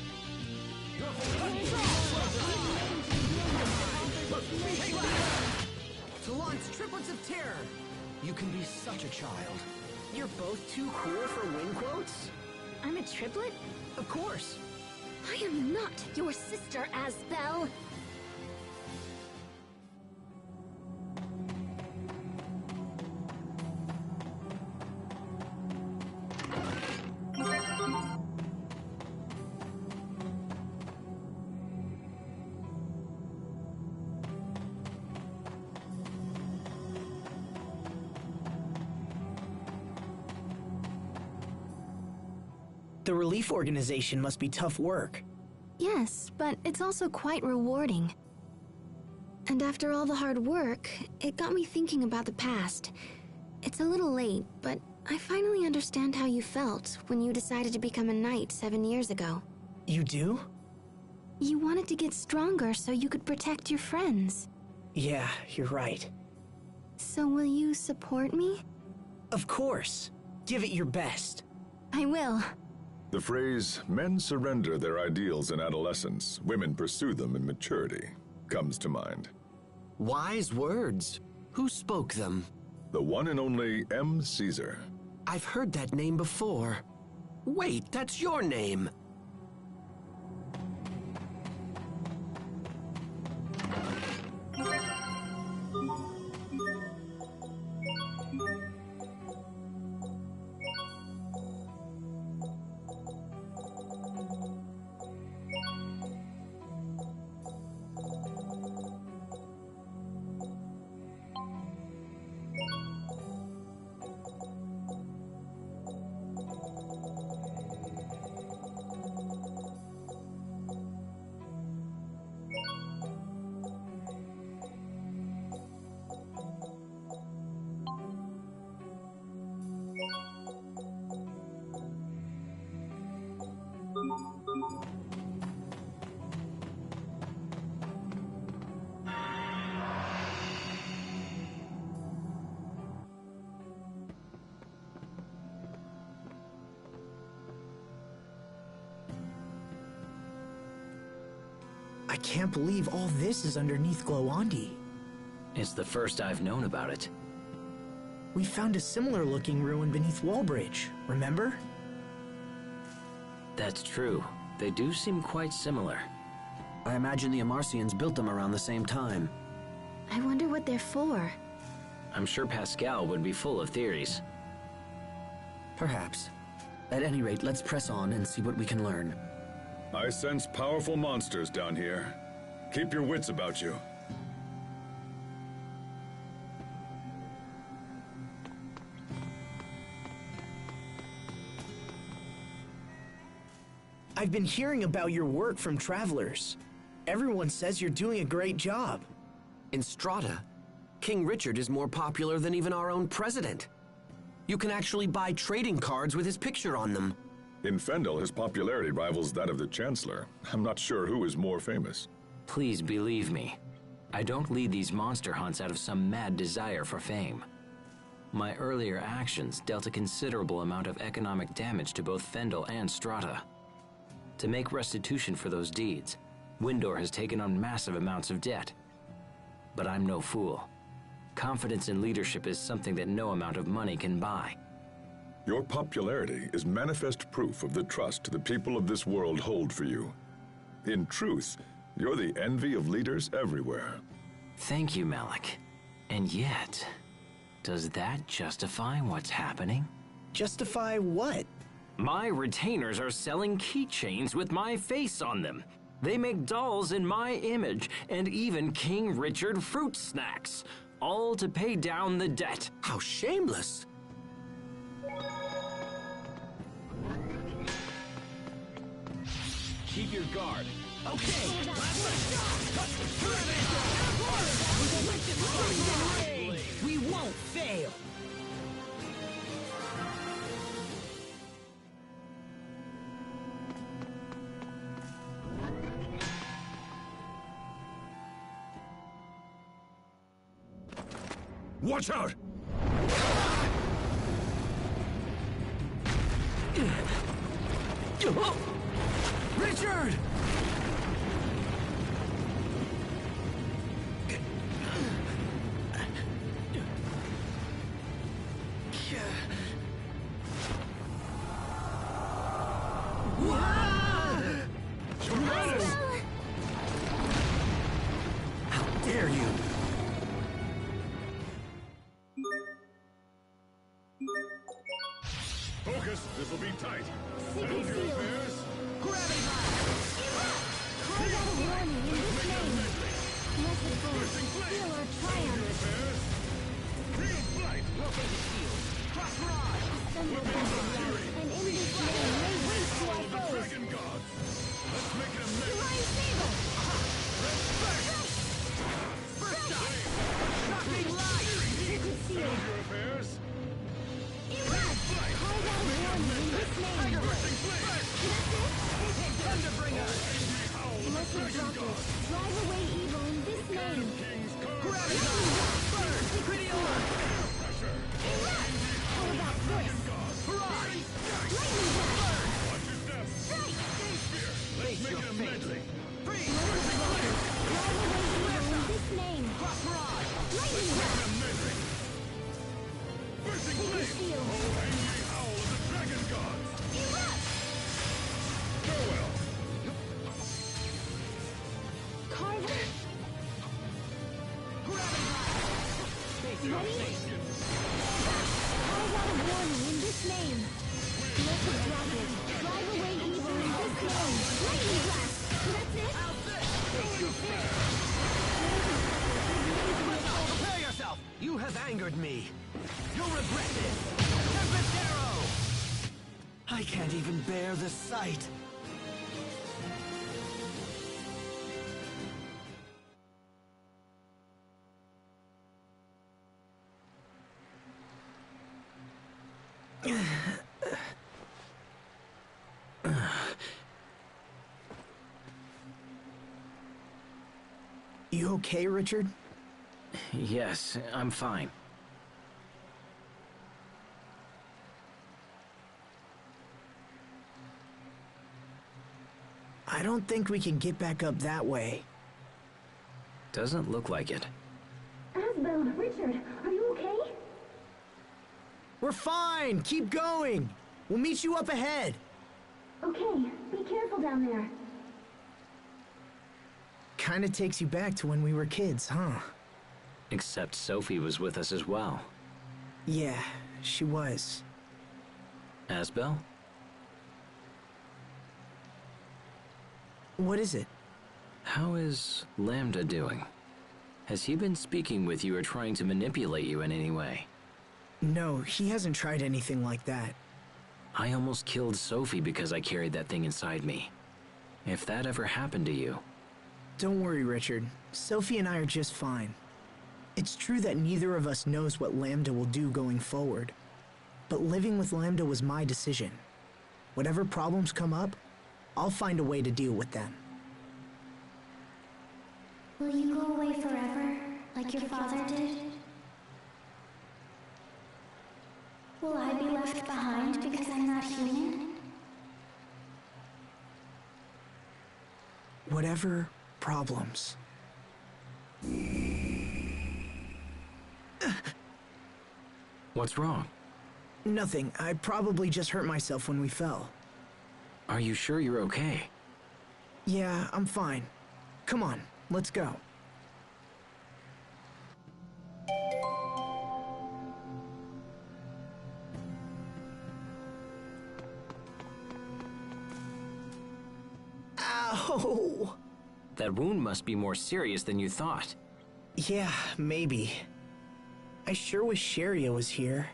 To launch triplets of terror! You can be such a child. You're both too cool for win quotes? I'm a triplet? Of course. I am not your sister, Asbel. The relief organization must be tough work. Yes, but it's also quite rewarding. And after all the hard work, it got me thinking about the past. It's a little late, but I finally understand how you felt when you decided to become a knight 7 years ago. You do? You wanted to get stronger so you could protect your friends. Yeah, you're right. So will you support me? Of course. Give it your best. I will. The phrase, men surrender their ideals in adolescence, women pursue them in maturity, comes to mind. Wise words. Who spoke them? The one and only M. Caesar. I've heard that name before. Wait, that's your name. I can't believe all this is underneath Glowandi. It's the first I've known about it. We found a similar looking ruin beneath Wallbridge, remember? That's true. They do seem quite similar. I imagine the Amarcians built them around the same time. I wonder what they're for. I'm sure Pascal would be full of theories. Perhaps. At any rate, let's press on and see what we can learn. I sense powerful monsters down here. Keep your wits about you. I've been hearing about your work from travelers. Everyone says you're doing a great job. In Strata, King Richard is more popular than even our own president. You can actually buy trading cards with his picture on them. In Fendel, his popularity rivals that of the Chancellor. I'm not sure who is more famous. Please believe me. I don't lead these monster hunts out of some mad desire for fame. My earlier actions dealt a considerable amount of economic damage to both Fendel and Strata. To make restitution for those deeds, Windor has taken on massive amounts of debt. But I'm no fool. Confidence in leadership is something that no amount of money can buy. Your popularity is manifest proof of the trust the people of this world hold for you. In truth, you're the envy of leaders everywhere. Thank you, Malik. And yet, does that justify what's happening? Justify what? My retainers are selling keychains with my face on them. They make dolls in my image, and even King Richard fruit snacks, all to pay down the debt. How shameless! Keep your guard. Okay. We won't fail. Watch out! Richard! How dare you! Focus! This will be tight. Secret Your seal. affairs. Gravity Call out a warning in this name. Blessed force, seal our triumph. Real flight! Welcome to Shield. Cross rod. Assemble battle, and in this name lay waste to our The foes. Dragon Gods. Let's make it a mess. Divine Sable! First up. Shocking light. Secret seal. Your affairs. Erect! Call out a warning in this name. Tiger bursting flame. Thunderbringer. Blessed droplets, drive away evil in this name. Gravity burn. Secret orb. Erect! How about this? Barrage. Lightning blast! Strike. Face your fate. Freeze. Blessed droplets, drive away evil in this name. Cross rod. Lightning blast! Secret seal. Howl of the Dragon Gods. Erect! Farewell. Carve Face your fate. Carve out a warning in this name. Blessed droplet, drive away evil in this name. Lightning blast! That's it? Face your fate. Prepare yourself! You have angered me. You'll regret this. Tempest Arrow! I can't even bear the sight. You okay, Richard? Yes, I'm fine. I don't think we can get back up that way. Doesn't look like it. Asbel, Richard, are you okay? We're fine! Keep going! We'll meet you up ahead! Okay, be careful down there. Kinda takes you back to when we were kids, huh? Except Sophie was with us as well. Yeah, she was. Asbel? What is it? How is Lambda doing? Has he been speaking with you or trying to manipulate you in any way? No, he hasn't tried anything like that. I almost killed Sophie because I carried that thing inside me. If that ever happened to you... Don't worry, Richard. Sophie and I are just fine. It's true that neither of us knows what Lambda will do going forward, but living with Lambda was my decision. Whatever problems come up, I'll find a way to deal with them. Will you go away forever, like your father did? Will I be left behind because I'm not human? Whatever problems. What's wrong? Nothing. I probably just hurt myself when we fell. Are you sure you're okay? Yeah, I'm fine. Come on, let's go. Ow! That wound must be more serious than you thought. Yeah, maybe. I sure wish Sharia was here.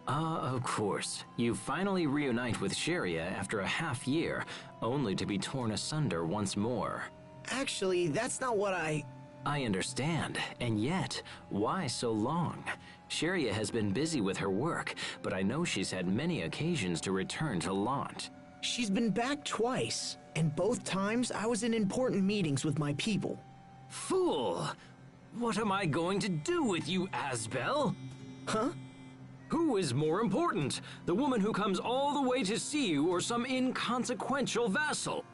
Of course. You finally reunite with Sharia after a half year, only to be torn asunder once more. Actually, that's not what I understand, and yet, why so long? Sharia has been busy with her work, but I know she's had many occasions to return to Lant. She's been back twice, and both times I was in important meetings with my people. Fool! What am I going to do with you, Asbel? Huh? Who is more important? The woman who comes all the way to see you or some inconsequential vassal?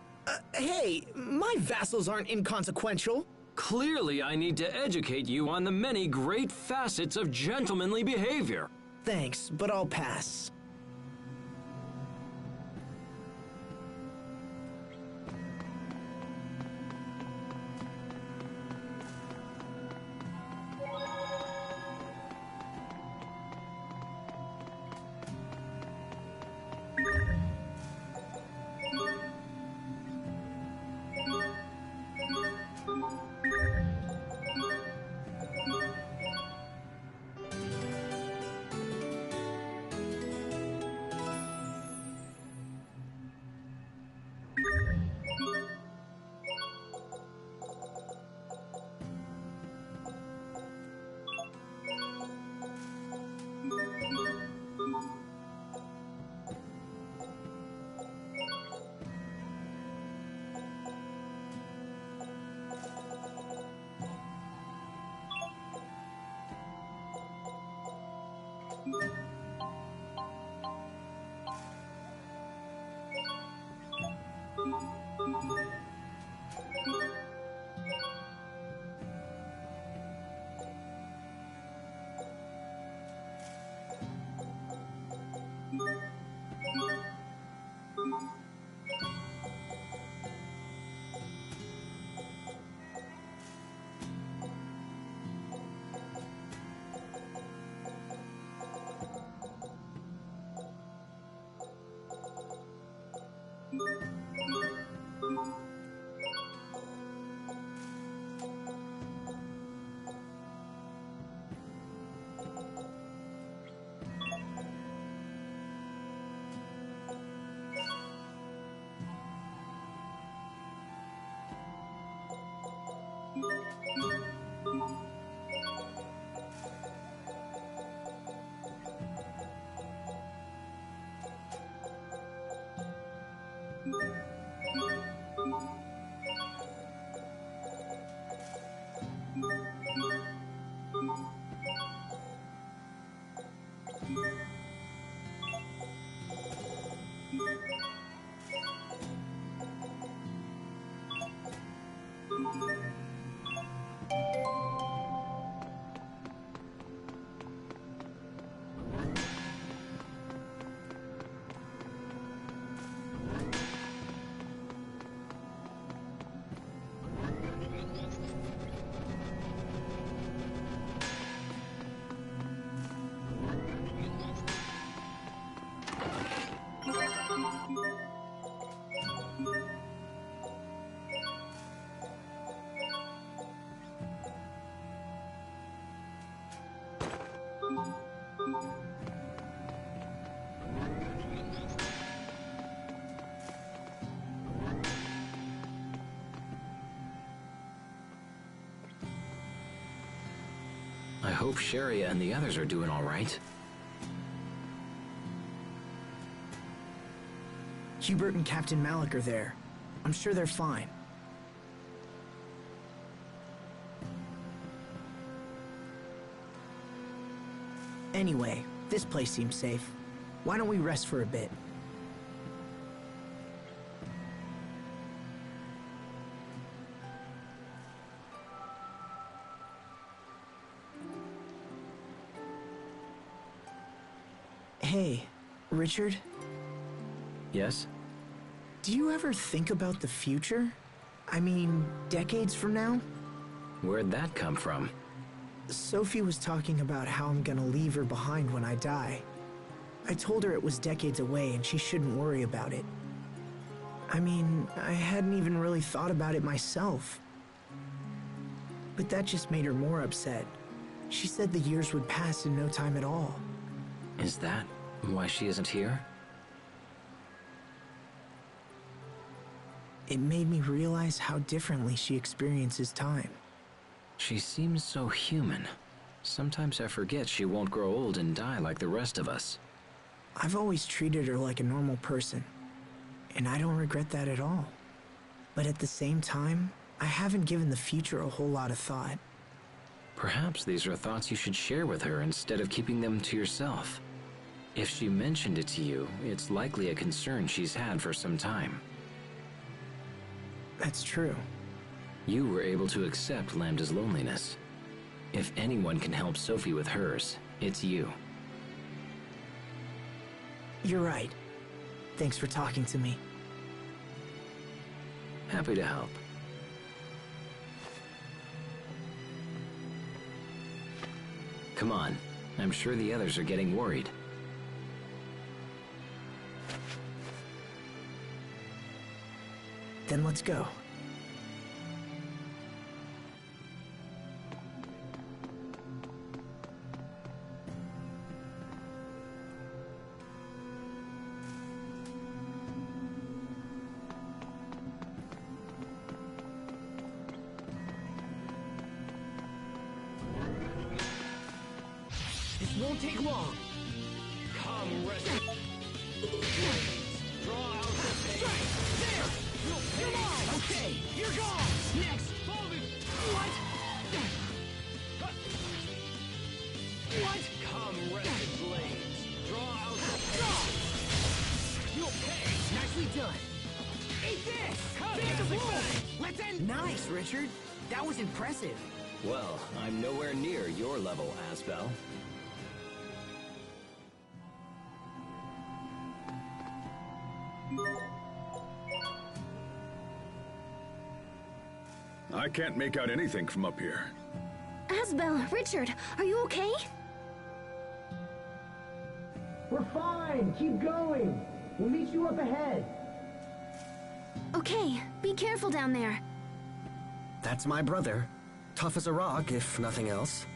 Hey, my vassals aren't inconsequential. Clearly, I need to educate you on the many great facets of gentlemanly behavior. Thanks, but I'll pass. hope Sharia and the others are doing all right. Hubert and Captain Malik are there. I'm sure they're fine. Anyway, this place seems safe. Why don't we rest for a bit? Hey, Richard? Yes? Do you ever think about the future? I mean, decades from now? Where'd that come from? Sophie was talking about how I'm gonna leave her behind when I die. I told her it was decades away and she shouldn't worry about it. I mean, I hadn't even really thought about it myself. But that just made her more upset. She said the years would pass in no time at all. Is that why she isn't here? It made me realize how differently she experiences time. She seems so human. Sometimes I forget she won't grow old and die like the rest of us. I've always treated her like a normal person, and I don't regret that at all. But at the same time, I haven't given the future a whole lot of thought. Perhaps these are thoughts you should share with her instead of keeping them to yourself. If she mentioned it to you, it's likely a concern she's had for some time. That's true. You were able to accept Lambda's loneliness. If anyone can help Sophie with hers, it's you. You're right. Thanks for talking to me. Happy to help. Come on. I'm sure the others are getting worried. Then let's go. This won't take long. Come, rest. Draw out the pain. There! Come on! Okay, you're gone! Next! Hold it! What? What? Come, rested blades. Draw out the pain. You'll pay! Nicely done! Eat this! Let's end. Nice, Richard. That was impressive. Well, I'm nowhere near your level, Asbel. I can't make out anything from up here. Asbel, Richard, are you okay? We're fine. Keep going. We'll meet you up ahead. Okay, be careful down there. That's my brother. Tough as a rock, if nothing else.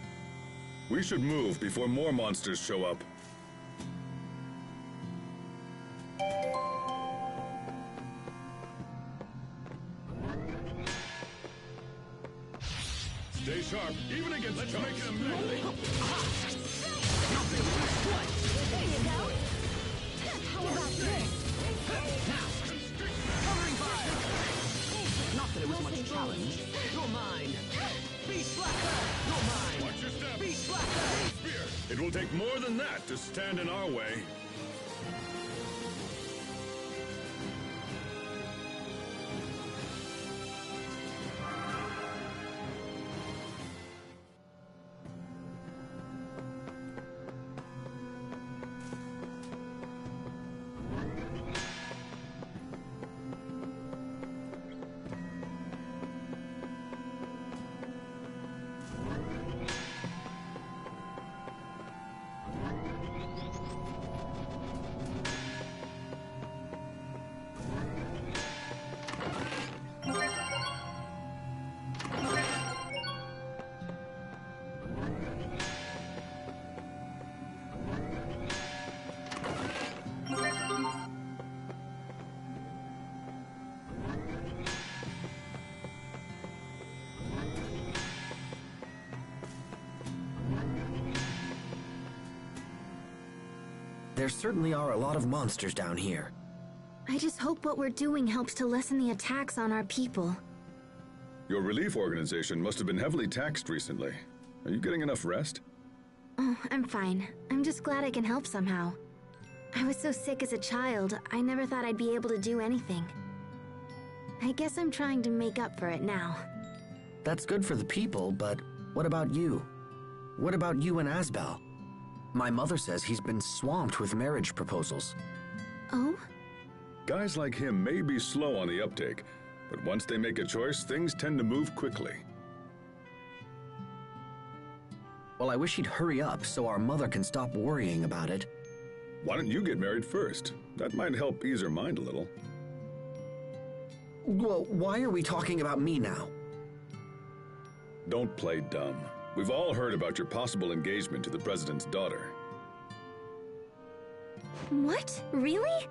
We should move before more monsters show up. Stay sharp, even against Let's make it a melee. There you go. How about this? Now! Covering fire! Not that it was much challenge. You're mine! Beast Blaster! You're mine! Watch your step! Beast Blaster! Spear! It will take more than that to stand in our way. There certainly are a lot of monsters down here. I just hope what we're doing helps to lessen the attacks on our people. Your relief organization must have been heavily taxed recently. Are you getting enough rest? Oh, I'm fine. I'm just glad I can help somehow. I was so sick as a child, I never thought I'd be able to do anything. I guess I'm trying to make up for it now. That's good for the people, but what about you? What about you and Asbel? My mother says he's been swamped with marriage proposals. Oh? Guys like him may be slow on the uptake, but once they make a choice, things tend to move quickly. Well, I wish he'd hurry up so our mother can stop worrying about it. Why don't you get married first? That might help ease her mind a little. Well, why are we talking about me now? Don't play dumb. We've all heard about your possible engagement to the president's daughter. What? Really?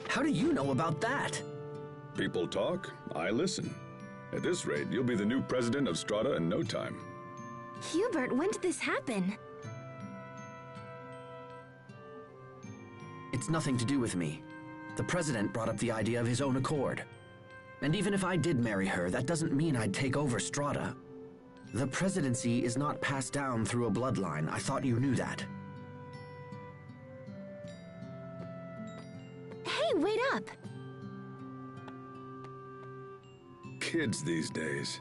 How do you know about that? People talk, I listen. At this rate, you'll be the new president of Strata in no time. Hubert, when did this happen? It's nothing to do with me. The president brought up the idea of his own accord. And even if I did marry her, that doesn't mean I'd take over Strata. The presidency is not passed down through a bloodline. I thought you knew that. Hey, wait up! Kids these days.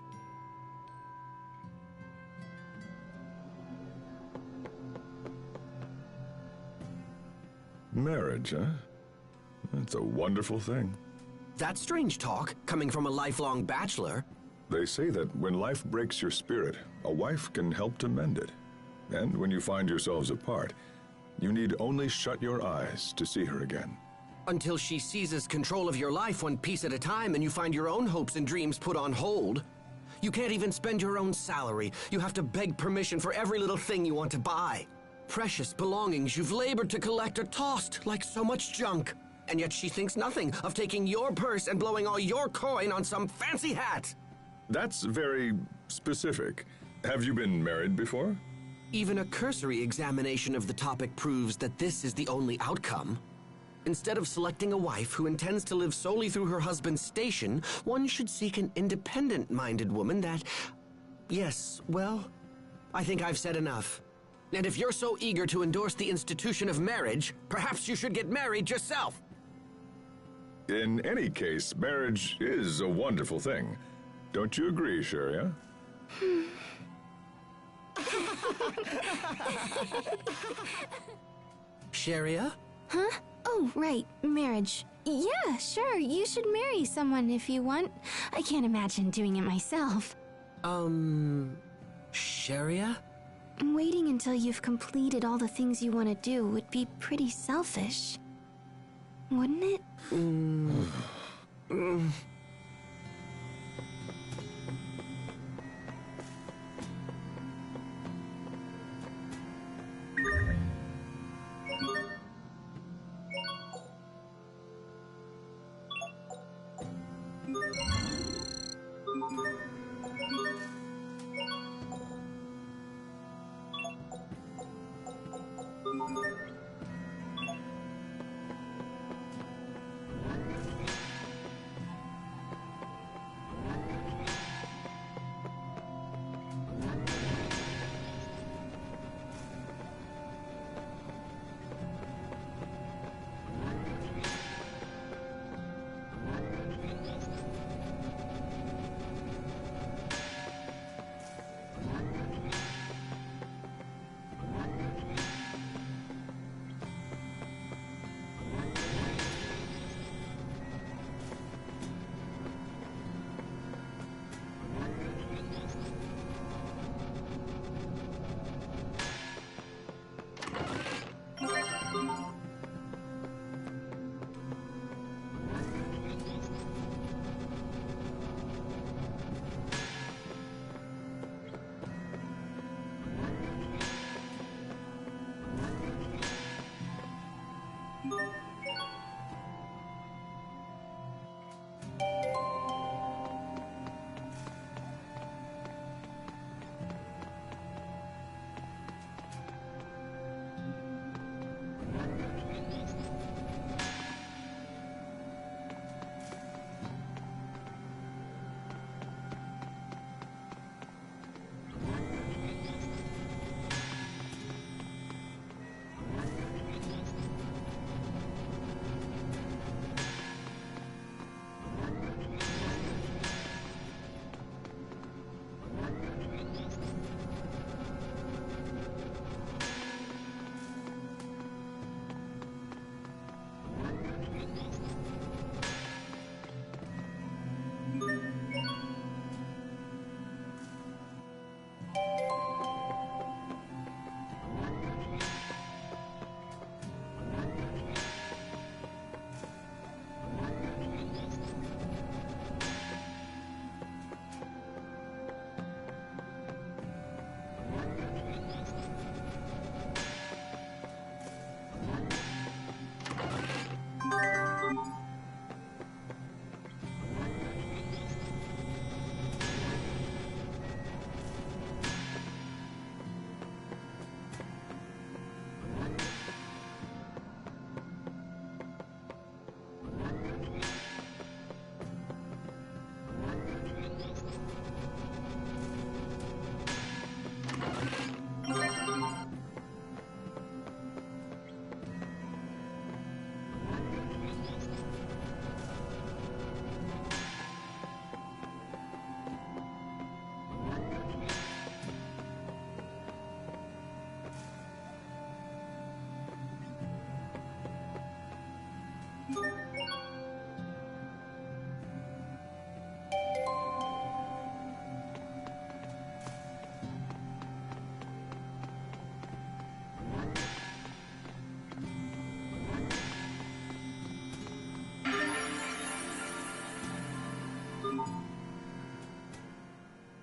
Marriage, huh? That's a wonderful thing. That's strange talk, coming from a lifelong bachelor. They say that when life breaks your spirit, a wife can help to mend it. And when you find yourselves apart, you need only shut your eyes to see her again. Until she seizes control of your life one piece at a time and you find your own hopes and dreams put on hold. You can't even spend your own salary. You have to beg permission for every little thing you want to buy. Precious belongings you've labored to collect are tossed like so much junk. And yet she thinks nothing of taking your purse and blowing all your coin on some fancy hat. That's very specific. Have you been married before? Even a cursory examination of the topic proves that this is the only outcome. Instead of selecting a wife who intends to live solely through her husband's station, one should seek an independent-minded woman that... Yes, well, I think I've said enough. And if you're so eager to endorse the institution of marriage, perhaps you should get married yourself. In any case, marriage is a wonderful thing. Don't you agree, Sharia? Sharia? Huh? Oh, right, marriage. Yeah, sure, you should marry someone if you want. I can't imagine doing it myself. Sharia? Waiting until you've completed all the things you want to do would be pretty selfish. Wouldn't it?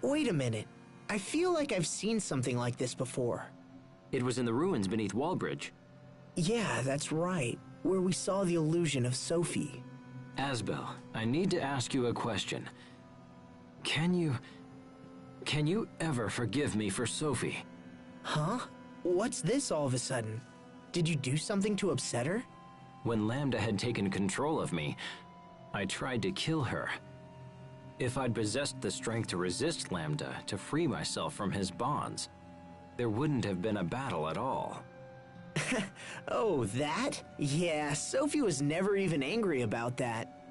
Wait a minute. I feel like I've seen something like this before. It was in the ruins beneath Wallbridge. Yeah, that's right. Where we saw the illusion of Sophie. Asbel, I need to ask you a question. Can you ever forgive me for Sophie? Huh? What's this all of a sudden? Did you do something to upset her? When Lambda had taken control of me, I tried to kill her. If I'd possessed the strength to resist Lambda, to free myself from his bonds, there wouldn't have been a battle at all. Oh, that? Yeah, Sophie was never even angry about that.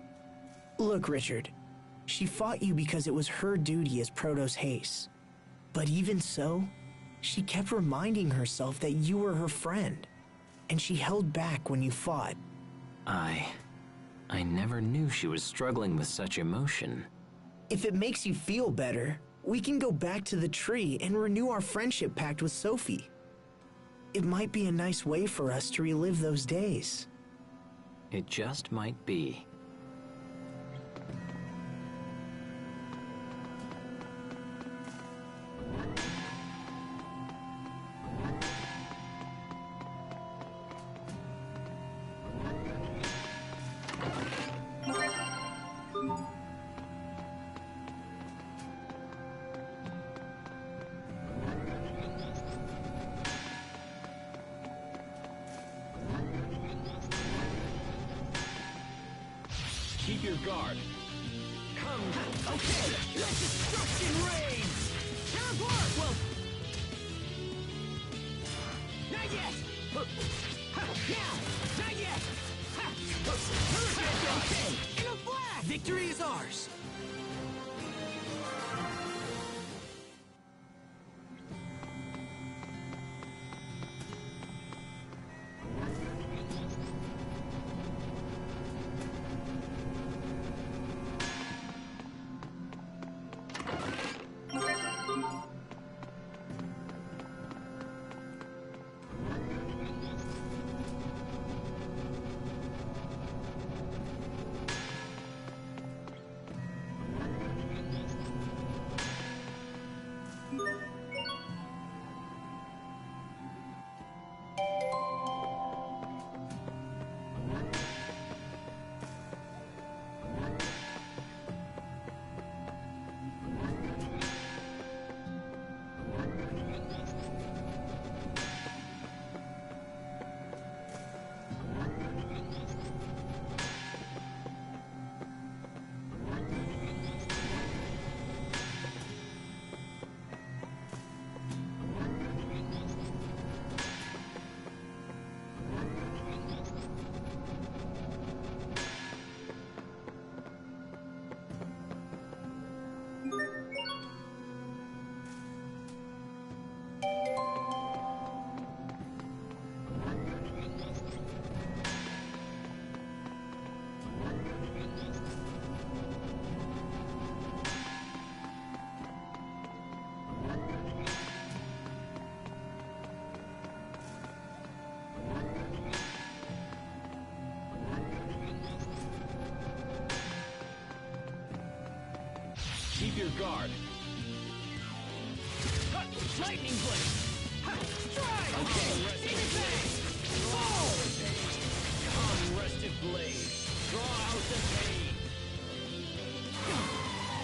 Look, Richard, she fought you because it was her duty as Protoss Haste. But even so, she kept reminding herself that you were her friend, and she held back when you fought. I never knew she was struggling with such emotion. If it makes you feel better, we can go back to the tree and renew our friendship pact with Sophie. It might be a nice way for us to relive those days. It just might be. Keep your guard. Come. Okay, let destruction reign! Teleport! Well... Not yet! Now! Not yet! Okay! In a flash! Victory is ours! Keep your guard. Lightning blade! Strike! Okay, In advance! Fall! Come, rested blade. Draw out the pain.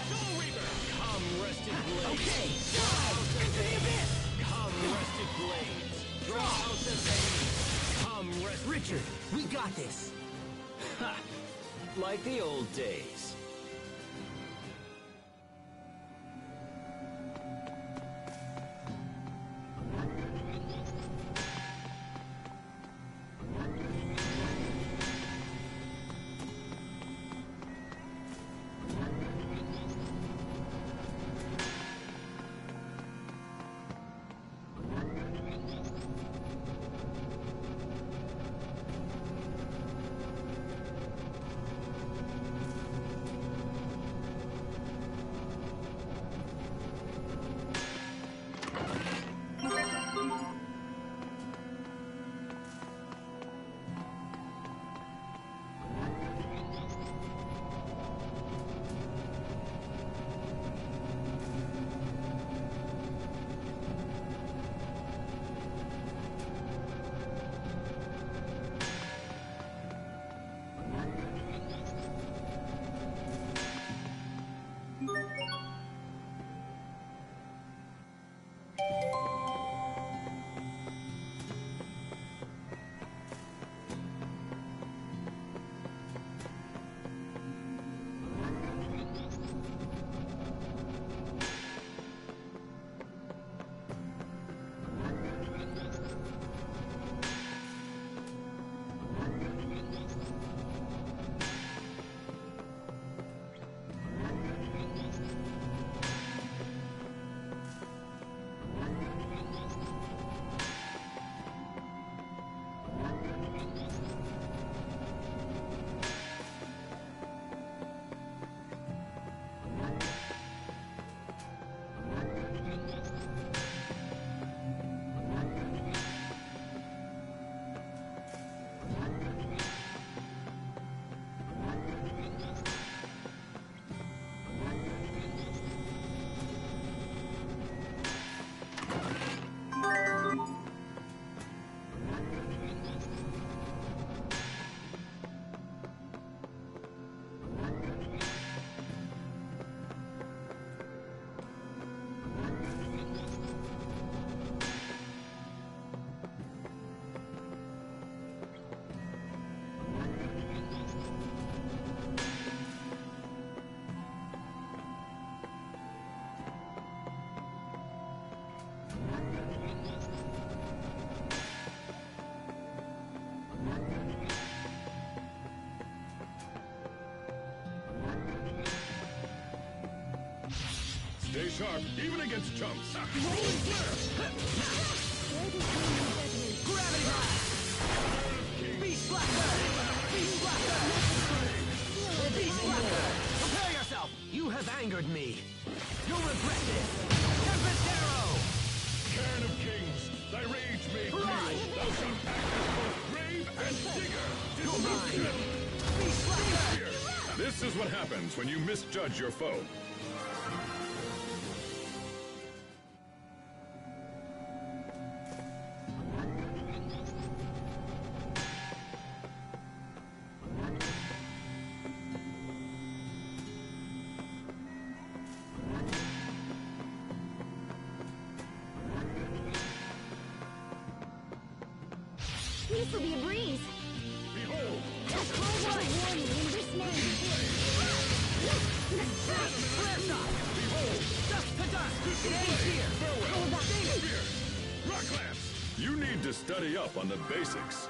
Soul Reaper! Come, rested blade. Okay! Draw out the Into the pain. abyss! Come, rested blades. Draw out the pain. Come, rested. Richard, we got this! Ha! Like the old days. sharp, even against chumps. Rolling flare! Gravity blast! Beast blaster! Beast blaster! Beast blaster! Prepare yourself! You have angered me. You'll regret this. Tempest arrow! Cairn of Kings, thy rage may fuel. Thou shalt act as both grave and digger. You're mine. Beast blaster! This is what happens when you misjudge your foe. This will be a breeze. Behold! A cold warning in this name. Flare shot! Behold! Dust to dust! It ends here! Farewell! Spear! Rock lance! You need to study up on the basics.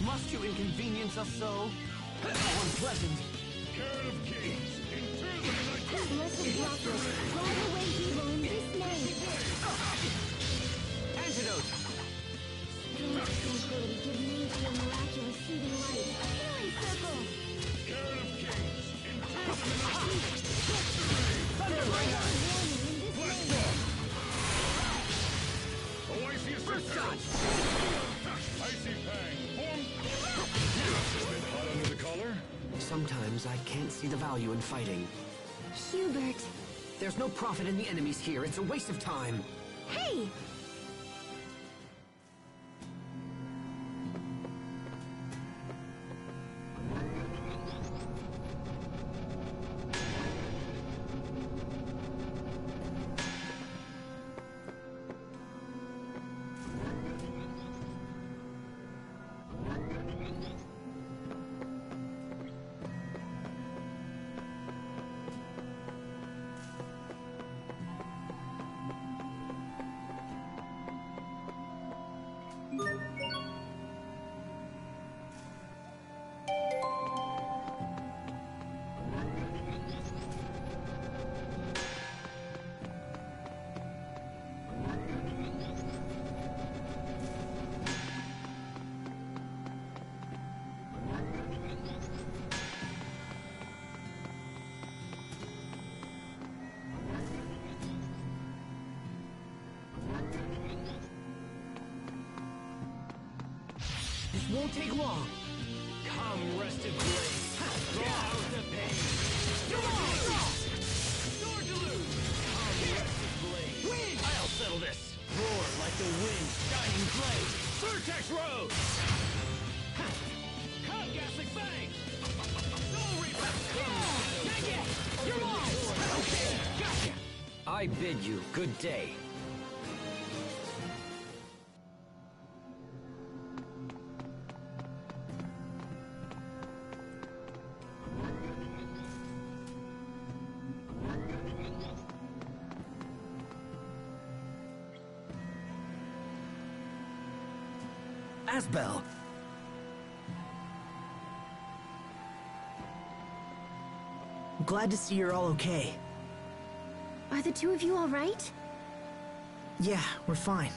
Must you inconvenience us so? How unpleasant! Cairn of Kings, inter the night. Listen, Blackness. Drive away evil in this name. Antidote! Strange tranquility, give me to your miraculous soothing light. Healing circle. Cairn of Kings, inter the night. Thunderbringer! Warning in this Blast name. off! Oasis First shot! Icy Pang, form. A bit hot under the collar? Sometimes I can't see the value in fighting. Hubert. There's no profit in the enemies here. It's a waste of time. Hey! This won't take long. Come, rested blade. Draw out the pain. Sword to lose. Come, rested blade. Win! I'll settle this. Roar like the wind, shining blade. Vertex Rose. Come, Ghastly Fang. Soul Reaper. Not yet. You're mine. Okay, gotcha. I bid you good day. Asbel! I'm glad to see you're all okay. Are the two of you all right? Yeah, we're fine.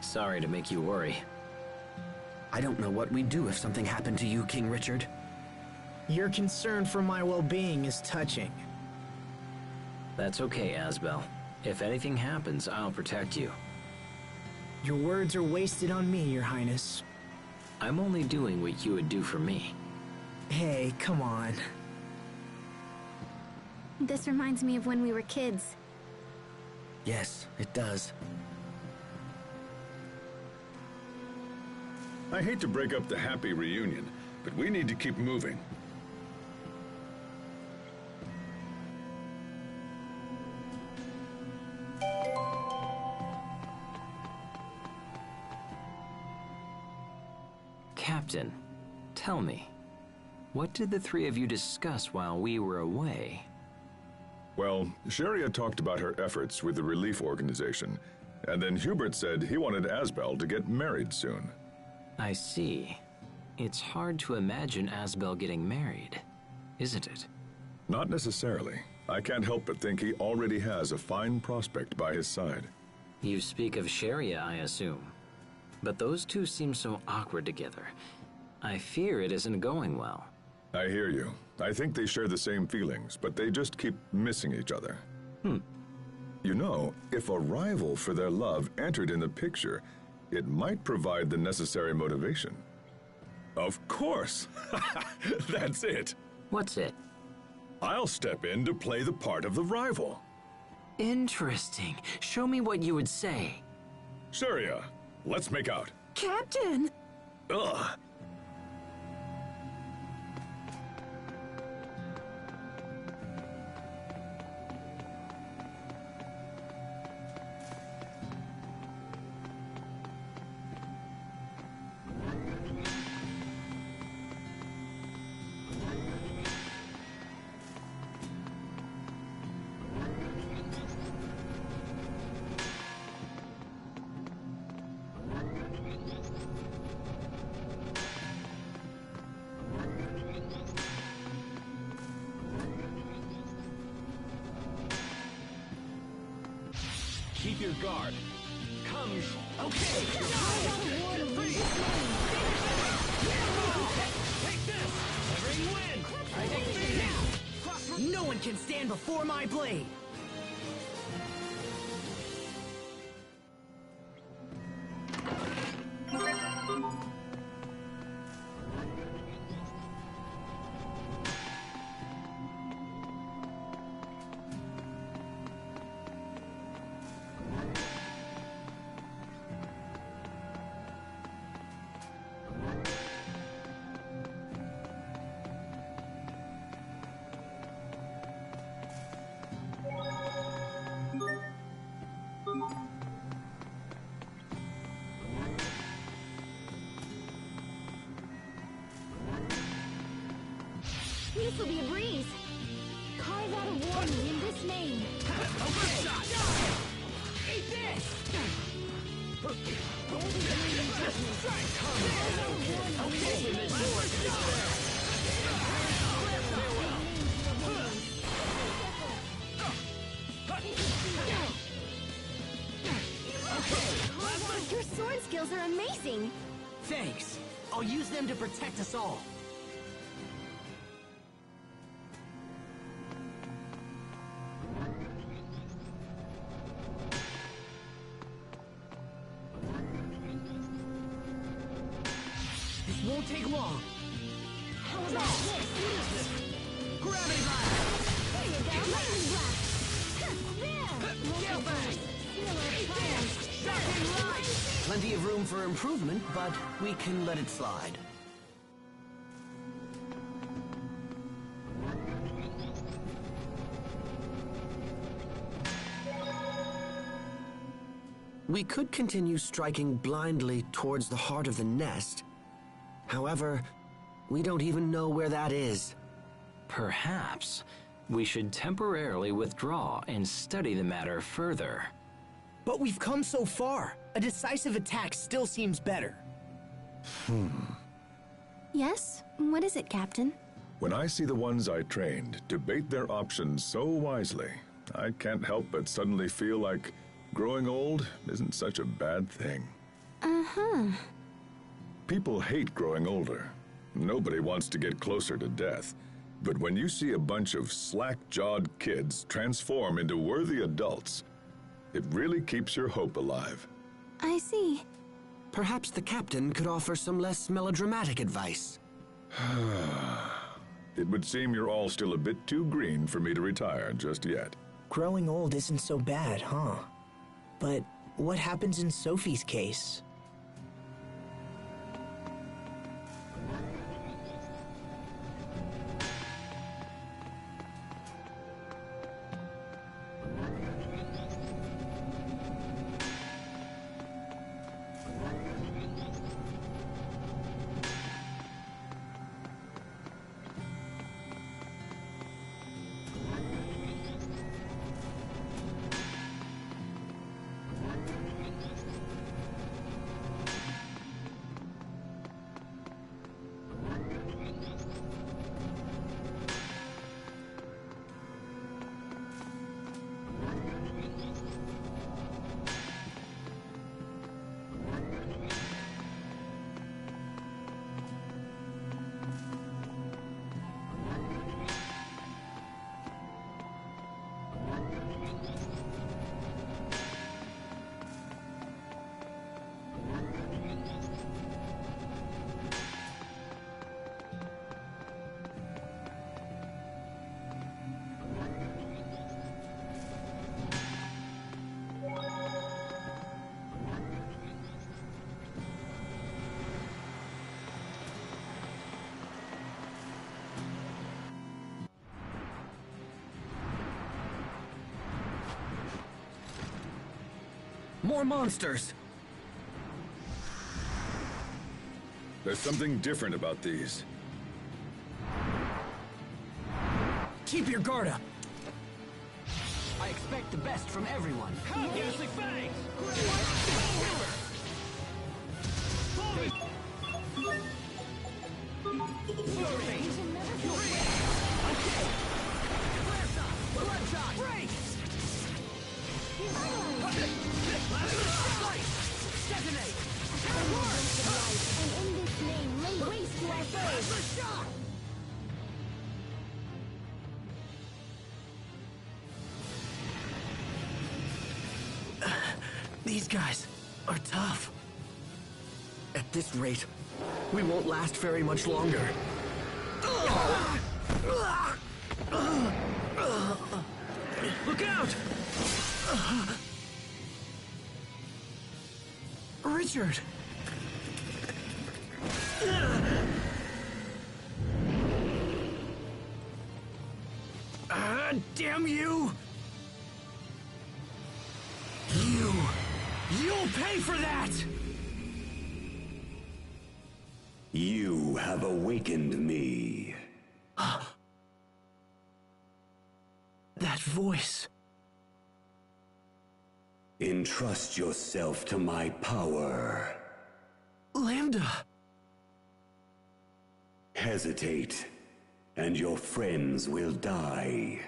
Sorry to make you worry. I don't know what we'd do if something happened to you, King Richard. Your concern for my well-being is touching. That's okay, Asbel. If anything happens, I'll protect you. Your words are wasted on me, Your Highness. I'm only doing what you would do for me. Hey, come on. This reminds me of when we were kids. Yes, it does. I hate to break up the happy reunion, but we need to keep moving. Captain, tell me, what did the three of you discuss while we were away? Well, Sharia talked about her efforts with the relief organization, and then Hubert said he wanted Asbel to get married soon. I see. It's hard to imagine Asbel getting married, isn't it? Not necessarily. I can't help but think he already has a fine prospect by his side. You speak of Sharia, I assume. But those two seem so awkward together. I fear it isn't going well. I hear you. I think they share the same feelings, but they just keep missing each other. You know, if a rival for their love entered in the picture, it might provide the necessary motivation. Of course! That's it! What's it? I'll step in to play the part of the rival. Interesting. Show me what you would say. Sharia, let's make out. Captain! Ugh! Keep your guard. Come. Okay. Take this. Every win. Take me. No one can stand before my blade! This will be a breeze. Carve out a warning in this name. Okay. Eat this. Your sword skills are amazing. Thanks. I'll use them to protect us all. This won't take long. How about this? Gravity blast! There you go. Lightning blast. There. Gale bang. Shocking light. Plenty of room for improvement, but we can let it slide. We could continue striking blindly towards the heart of the nest. However, we don't even know where that is. Perhaps we should temporarily withdraw and study the matter further. But we've come so far. A decisive attack still seems better. Yes? What is it, Captain? When I see the ones I trained debate their options so wisely, I can't help but suddenly feel like growing old isn't such a bad thing. Uh-huh. People hate growing older. Nobody wants to get closer to death. But when you see a bunch of slack-jawed kids transform into worthy adults, it really keeps your hope alive. I see. Perhaps the captain could offer some less melodramatic advice. It would seem you're all still a bit too green for me to retire just yet. Growing old isn't so bad, huh? But what happens in Sophie's case? More monsters! There's something different about these. Keep your guard up. I expect the best from everyone. Ghastly Fangs! These guys are tough. At this rate, we won't last very much longer. Look out! Richard! Damn you! You'll pay for that! You have awakened me. That voice. Entrust yourself to my power. Lambda! Hesitate, and your friends will die.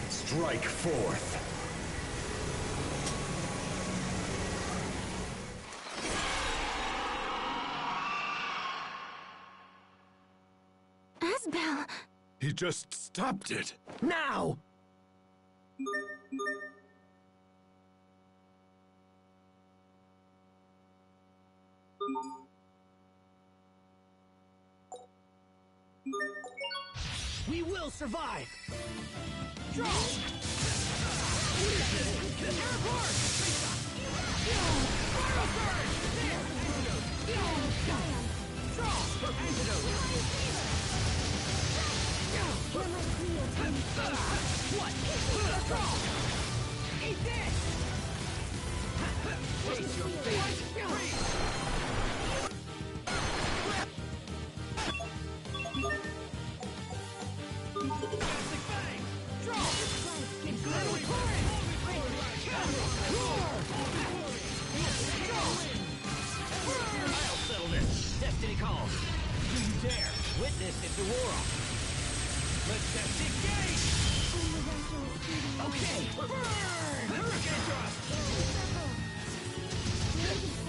Strike forth. Asbel! He just stopped it. Now! We will survive! Draw! What? Draw! Eat this! Face your fate! I'll settle this. Destiny calls. Do you dare witness its aurora? Let's test it gate! Okay, burn! Hurricane thrust!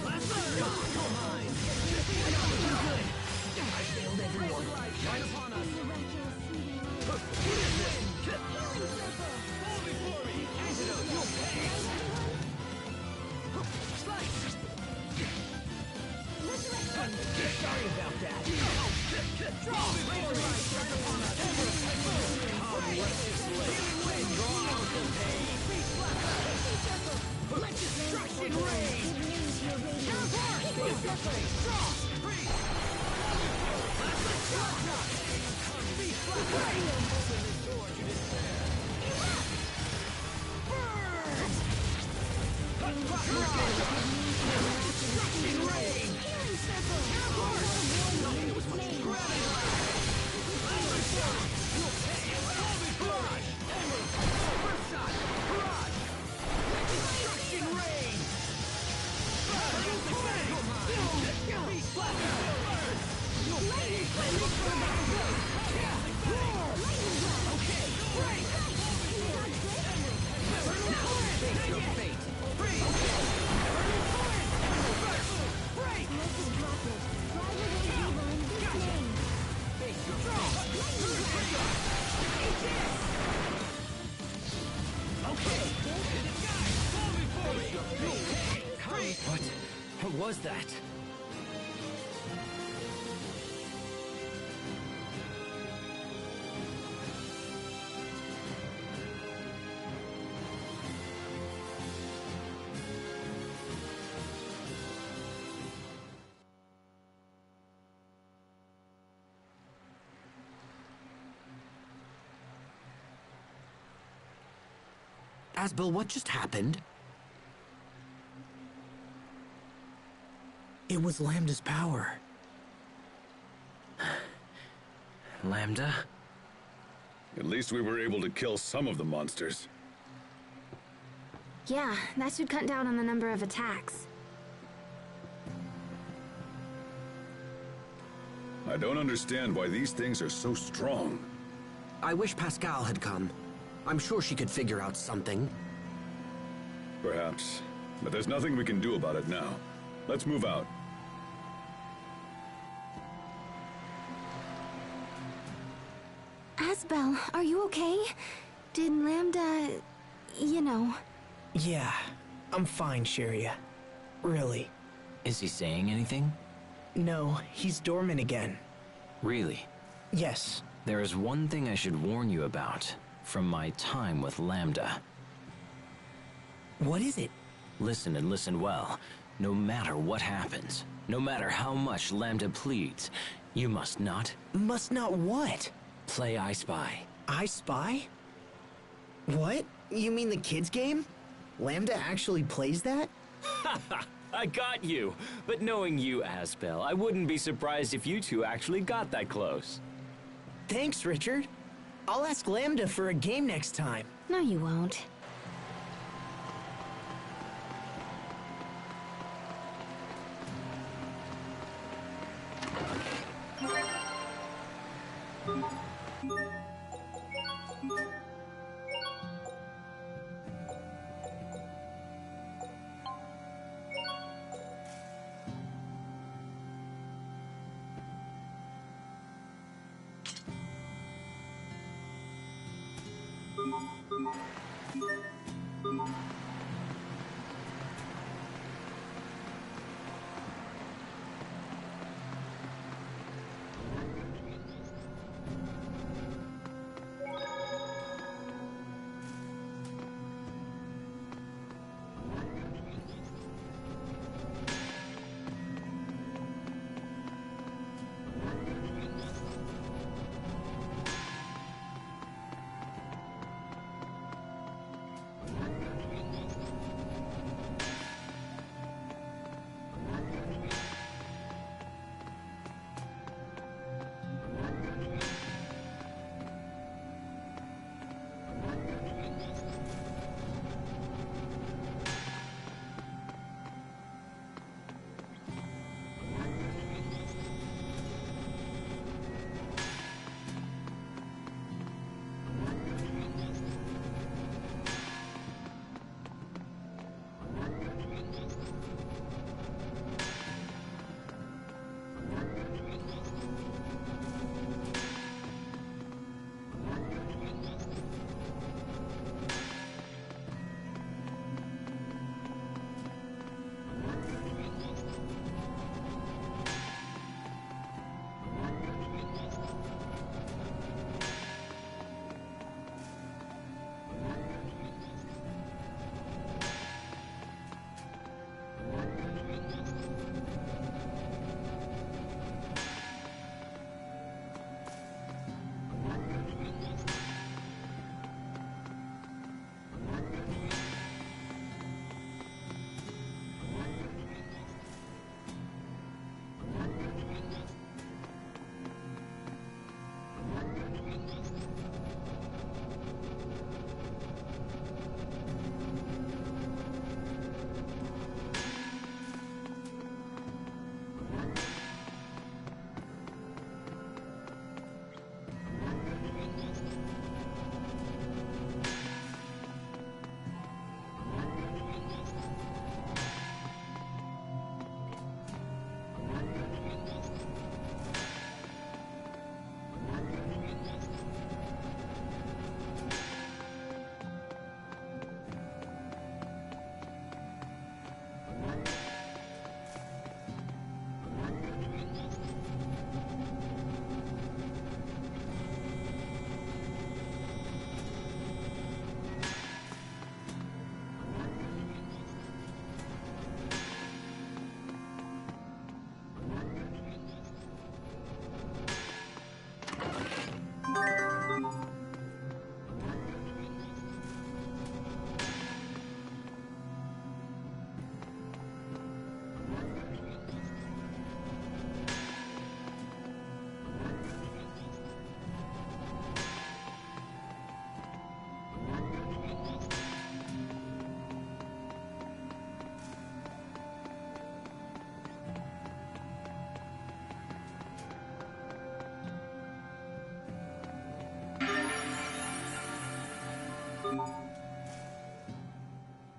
Last turn! You're mine! You're good! I failed everyone. Right upon us. What is this? Hold before me! Antidote, you'll pay! was that? Asbel, what just happened? It was Lambda's power. Lambda? At least we were able to kill some of the monsters. Yeah, that should cut down on the number of attacks. I don't understand why these things are so strong. I wish Pascal had come. I'm sure she could figure out something. Perhaps. But there's nothing we can do about it now. Let's move out. Asbel, are you okay? Did Lambda... you know... Yeah, I'm fine, Sheria. Really. Is he saying anything? No, he's dormant again. Really? Yes. There is one thing I should warn you about from my time with Lambda. What is it? Listen and listen well. No matter what happens, no matter how much Lambda pleads, you must not... Must not what? Play I Spy. I Spy? What? You mean the kids' game? Lambda actually plays that? I got you! But knowing you, Asbel, I wouldn't be surprised if you two actually got that close. Thanks, Richard. I'll ask Lambda for a game next time. No, you won't.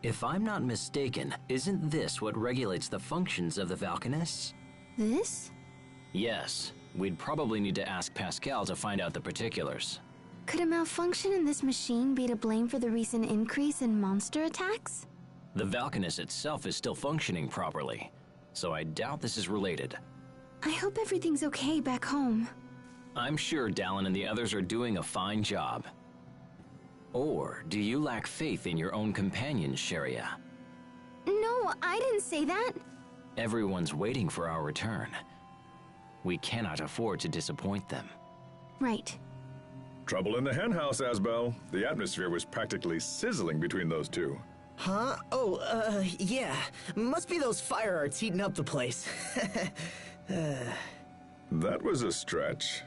If I'm not mistaken, isn't this what regulates the functions of the Valkanists? This? Yes. We'd probably need to ask Pascal to find out the particulars. Could a malfunction in this machine be to blame for the recent increase in monster attacks? The Valkanist itself is still functioning properly, so I doubt this is related. I hope everything's okay back home. I'm sure Dallin and the others are doing a fine job. Or do you lack faith in your own companions, Sharia? No, I didn't say that. Everyone's waiting for our return. We cannot afford to disappoint them. Right. Trouble in the henhouse, Asbel. The atmosphere was practically sizzling between those two. Huh? Oh, yeah. Must be those fire arts heating up the place. That was a stretch.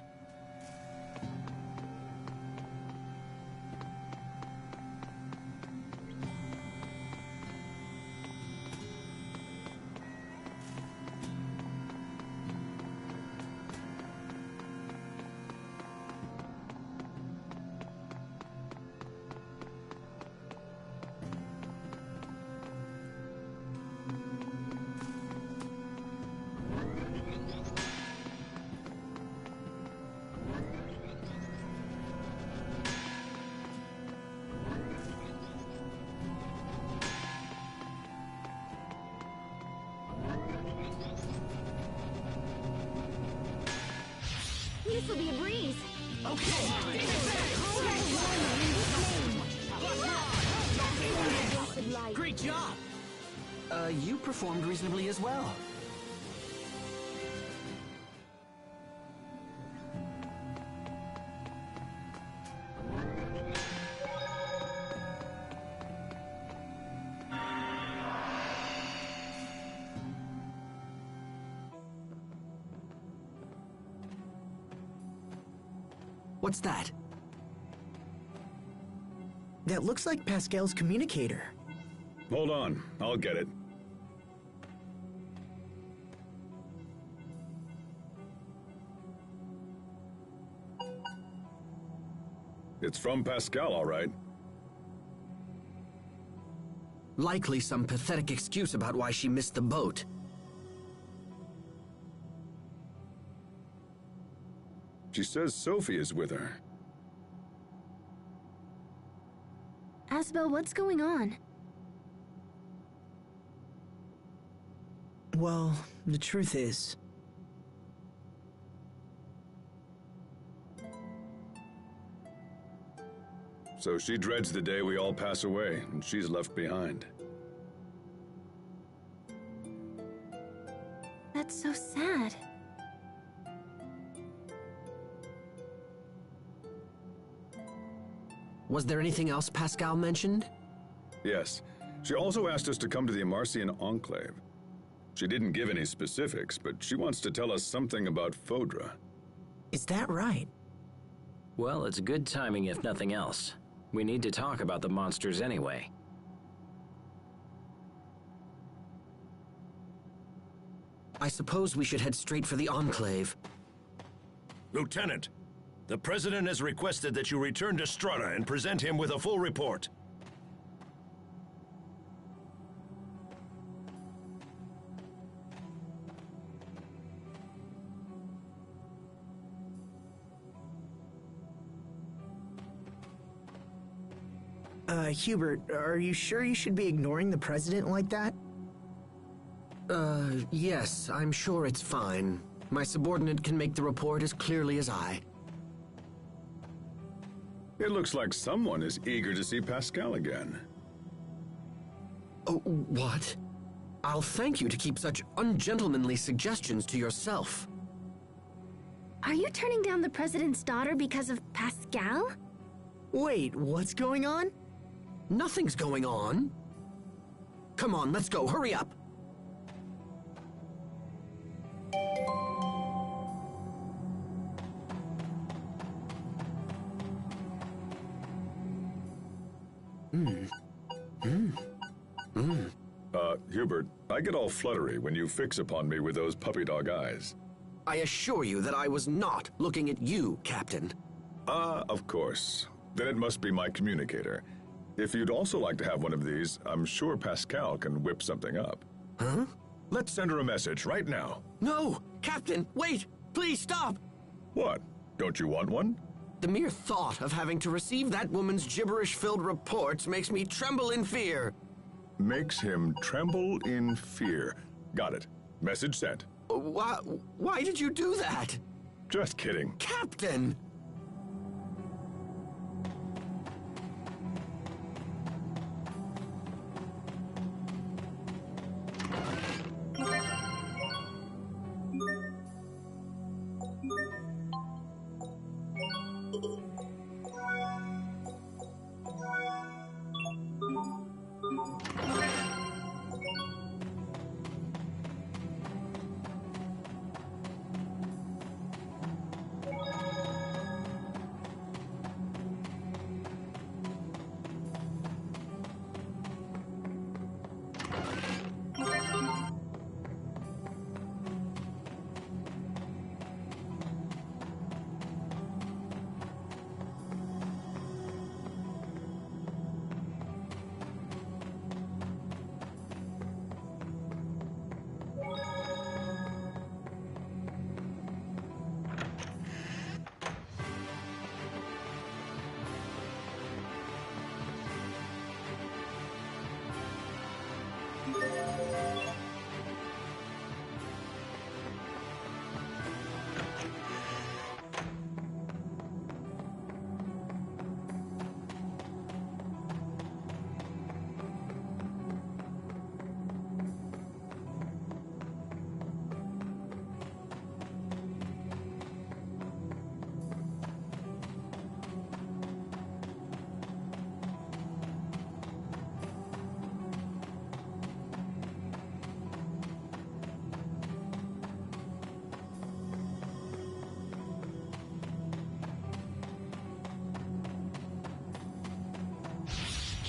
This will be a breeze. Okay. Great job. You performed reasonably as well. What's that? That looks like Pascal's communicator. Hold on, I'll get it. It's from Pascal, all right. Likely some pathetic excuse about why she missed the boat. She says Sophie is with her. Asbel, what's going on? Well, the truth is... So she dreads the day we all pass away, and she's left behind. That's so sad. Was there anything else Pascal mentioned? Yes. She also asked us to come to the Amarcian Enclave. She didn't give any specifics, but she wants to tell us something about Fodra. Is that right? Well, it's good timing if nothing else. We need to talk about the monsters anyway. I suppose we should head straight for the Enclave. Lieutenant, the President has requested that you return to Strata and present him with a full report. Hubert, are you sure you should be ignoring the President like that? Yes, I'm sure it's fine. My subordinate can make the report as clearly as I. It looks like someone is eager to see Pascal again. Oh, what? I'll thank you to keep such ungentlemanly suggestions to yourself. Are you turning down the President's daughter because of Pascal? Wait, what's going on? Nothing's going on. Come on, let's go. Hurry up. Hubert, I get all fluttery when you fix upon me with those puppy dog eyes. I assure you that I was not looking at you, Captain. Of course. Then it must be my communicator. If you'd also like to have one of these, I'm sure Pascal can whip something up. Huh? Let's send her a message right now. No! Captain, wait! Please stop! What? Don't you want one? The mere thought of having to receive that woman's gibberish-filled reports makes me tremble in fear. Makes him tremble in fear. Got it. Message sent. Why did you do that? Just kidding. Captain!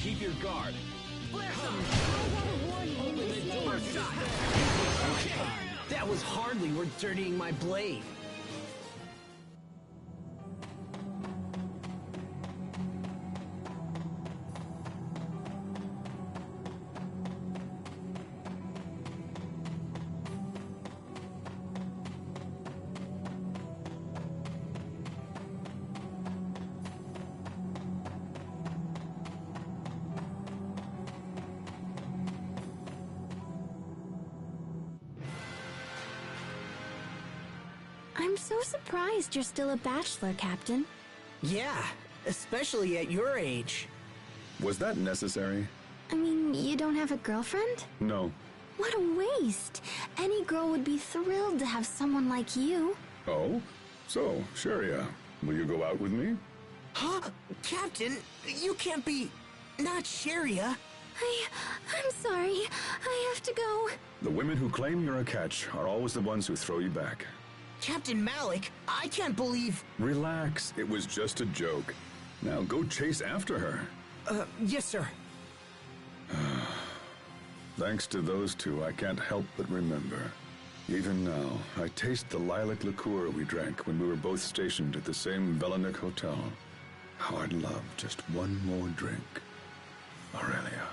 Keep your guard. That was hardly worth dirtying my blade. I'm so surprised you're still a bachelor, Captain. Yeah, especially at your age. Was that necessary? I mean, you don't have a girlfriend? No. What a waste. Any girl would be thrilled to have someone like you. Oh? So, Sharia, will you go out with me? Huh? Captain, you can't be... not Sharia. I'm sorry. I have to go. The women who claim you're a catch are always the ones who throw you back. Captain Malik, I can't believe... Relax, it was just a joke. Now go chase after her. Yes, sir. Thanks to those two, I can't help but remember. Even now, I taste the lilac liqueur we drank when we were both stationed at the same Velanik Hotel. How I'd love just one more drink. Aurelia.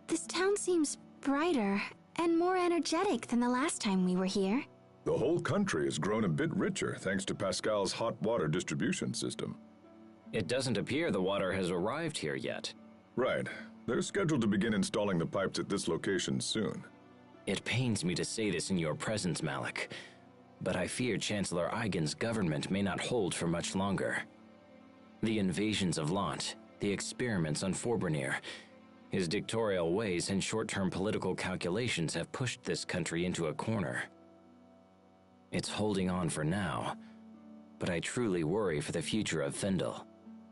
This town seems brighter and more energetic than the last time we were here. The whole country has grown a bit richer thanks to Pascal's hot water distribution system. It doesn't appear the water has arrived here yet. Right. They're scheduled to begin installing the pipes at this location soon. It pains me to say this in your presence, Malik, but I fear Chancellor Eigen's government may not hold for much longer. The invasions of Lant, the experiments on Forbrenir, his dictatorial ways and short-term political calculations have pushed this country into a corner. It's holding on for now, but I truly worry for the future of Fendel.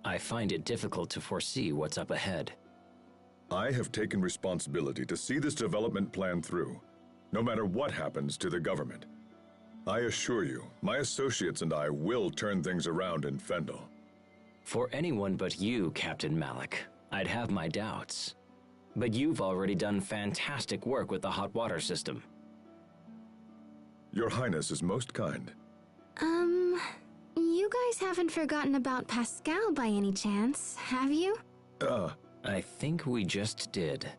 I find it difficult to foresee what's up ahead. I have taken responsibility to see this development plan through, no matter what happens to the government. I assure you, my associates and I will turn things around in Fendel. For anyone but you, Captain Malik, I'd have my doubts. But you've already done fantastic work with the hot water system. Your Highness is most kind. You guys haven't forgotten about Pascal by any chance, have you? I think we just did.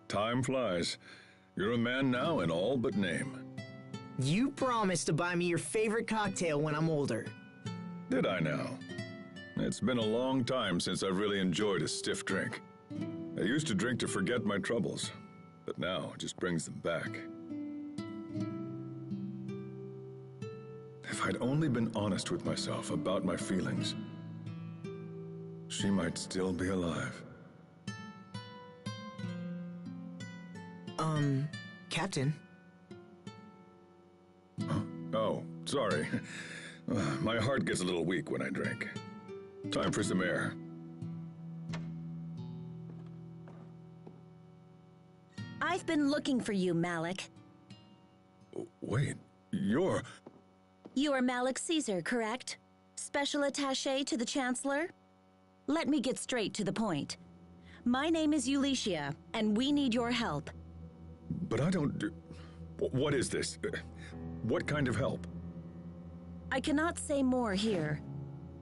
Time flies. You're a man now in all but name. You promised to buy me your favorite cocktail when I'm older. Did I now? It's been a long time since I've really enjoyed a stiff drink. I used to drink to forget my troubles, but now it just brings them back. If I'd only been honest with myself about my feelings, she might still be alive. Captain? Oh, sorry. My heart gets a little weak when I drink. Time for some air. I've been looking for you, Malik. Wait, you're... You are Malik Caesar, correct? Special attaché to the Chancellor? Let me get straight to the point. My name is Ulycia, and we need your help. But I don't do... What is this? What kind of help? I cannot say more here.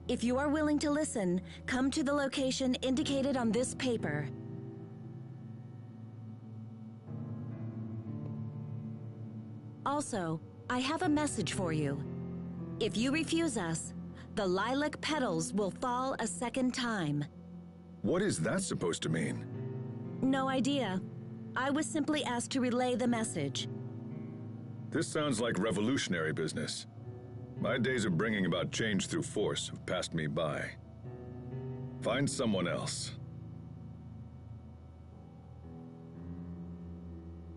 If you are willing to listen, come to the location indicated on this paper. Also, I have a message for you. If you refuse us, the lilac petals will fall a second time. What is that supposed to mean? No idea. I was simply asked to relay the message. This sounds like revolutionary business. My days of bringing about change through force have passed me by. Find someone else.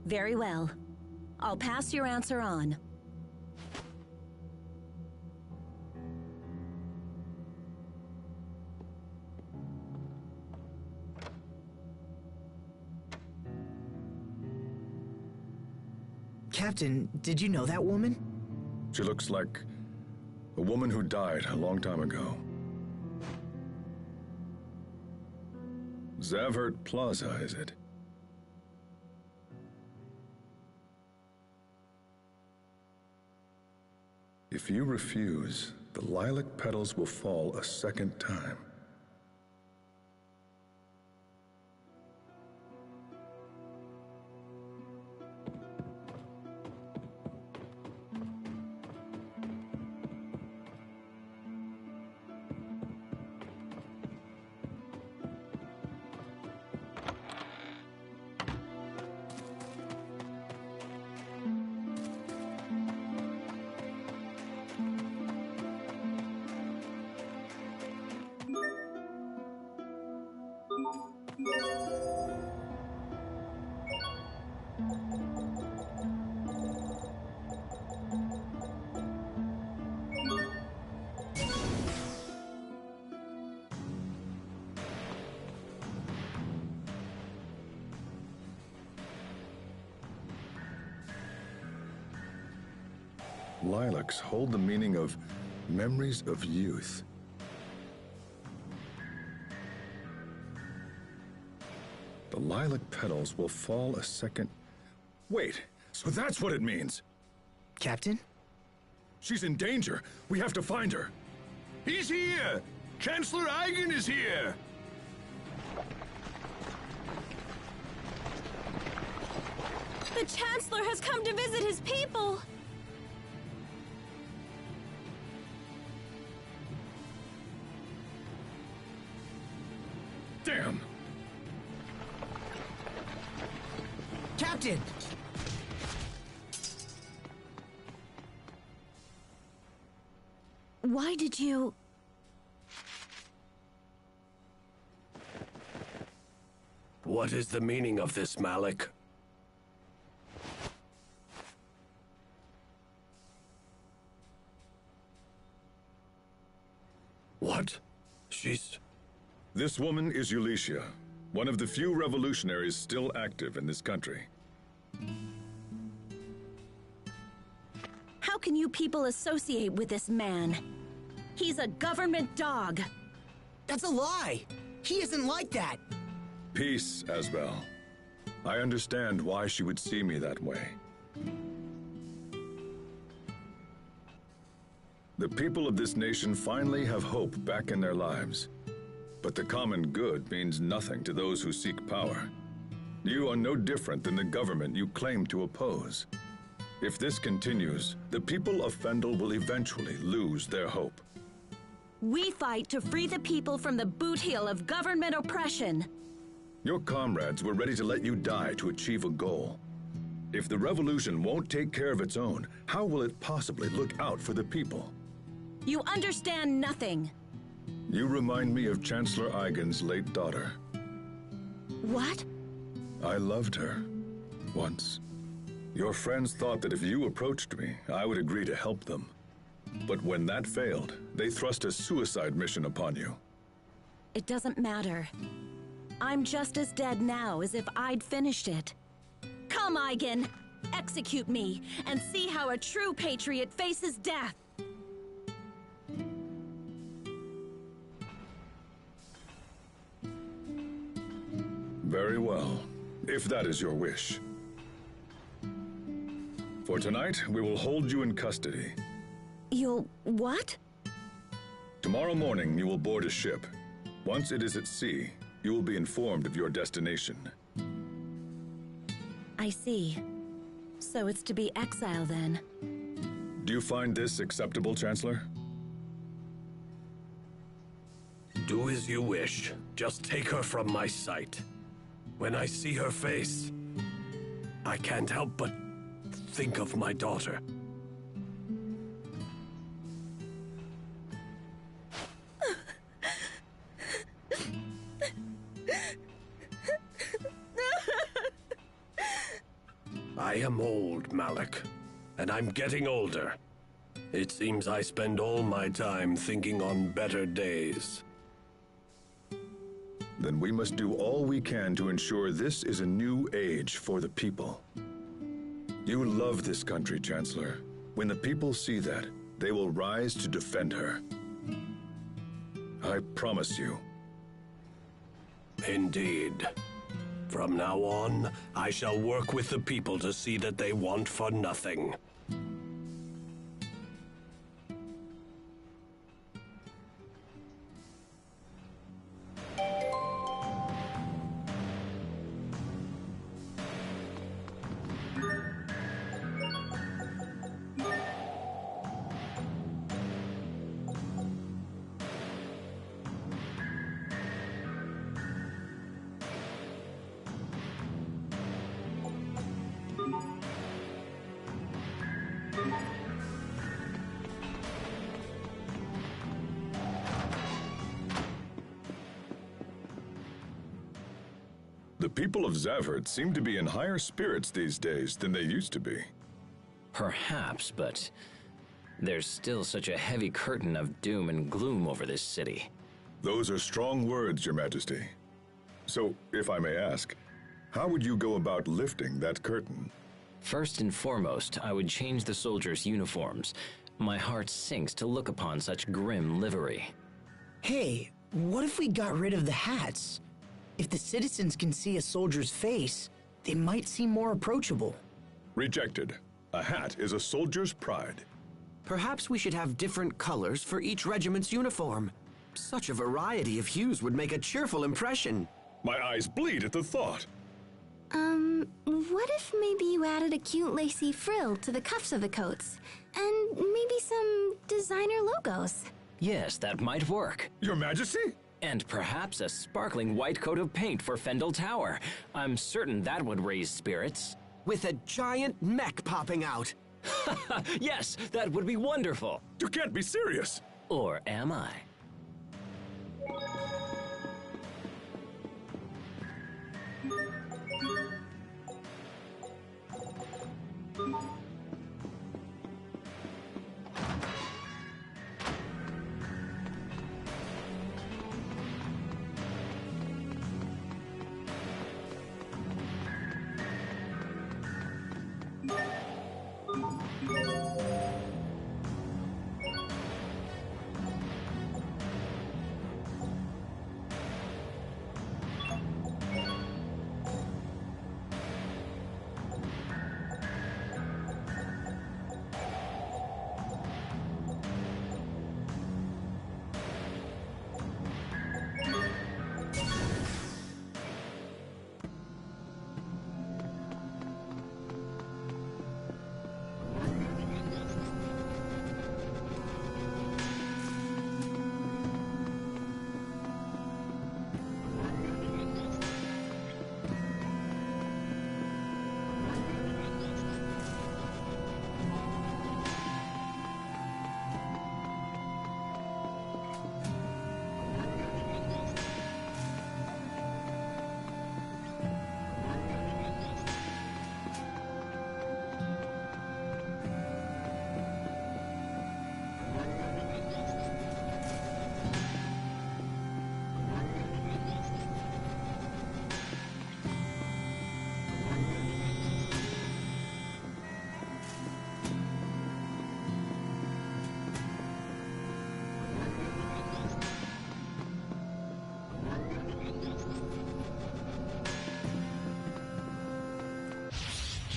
Very well. I'll pass your answer on. Captain, did you know that woman? She looks like a woman who died a long time ago. Zavhert Plaza, is it? If you refuse, the lilac petals will fall a second time. Lilacs hold the meaning of memories of youth. The lilac petals will fall a second... Wait, so that's what it means! Captain? She's in danger. We have to find her. He's here! Chancellor Eigen is here! The Chancellor has come to visit his people! Damn! Captain! Why did you... What is the meaning of this, Malik? What? She's... This woman is Ulicia, one of the few revolutionaries still active in this country. How can you people associate with this man? He's a government dog. That's a lie! He isn't like that! Peace, Asbel. I understand why she would see me that way. The people of this nation finally have hope back in their lives. But the common good means nothing to those who seek power. You are no different than the government you claim to oppose. If this continues, the people of Fendel will eventually lose their hope. We fight to free the people from the boot heel of government oppression. Your comrades were ready to let you die to achieve a goal. If the revolution won't take care of its own, how will it possibly look out for the people? You understand nothing. You remind me of Chancellor Eigen's late daughter. What? I loved her. Once. Your friends thought that if you approached me, I would agree to help them. But when that failed, they thrust a suicide mission upon you. It doesn't matter. I'm just as dead now as if I'd finished it. Come, Eigen! Execute me, and see how a true patriot faces death! Very well, if that is your wish. For tonight, we will hold you in custody. You'll... what? Tomorrow morning, you will board a ship. Once it is at sea, you will be informed of your destination. I see. So it's to be exile, then. Do you find this acceptable, Chancellor? Do as you wish. Just take her from my sight. When I see her face, I can't help but think of my daughter. I am old, Malik, and I'm getting older. It seems I spend all my time thinking on better days. Then we must do all we can to ensure this is a new age for the people. You love this country, Chancellor. When the people see that, they will rise to defend her. I promise you. Indeed. From now on, I shall work with the people to see that they want for nothing. The people of Zavhert seem to be in higher spirits these days than they used to be. Perhaps, but there's still such a heavy curtain of doom and gloom over this city. Those are strong words, Your Majesty. So, if I may ask, how would you go about lifting that curtain? First and foremost, I would change the soldiers' uniforms. My heart sinks to look upon such grim livery. Hey, what if we got rid of the hats? If the citizens can see a soldier's face, they might seem more approachable. Rejected. A hat is a soldier's pride. Perhaps we should have different colors for each regiment's uniform. Such a variety of hues would make a cheerful impression. My eyes bleed at the thought. What if maybe you added a cute lacy frill to the cuffs of the coats? And maybe some designer logos? Yes, that might work. Your Majesty? And perhaps a sparkling white coat of paint for Fendel Tower. I'm certain that would raise spirits. With a giant mech popping out. Yes, that would be wonderful. You can't be serious. Or am I?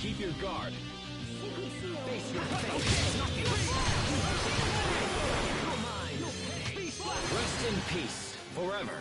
Keep your guard. Face your face. Rest in peace, forever.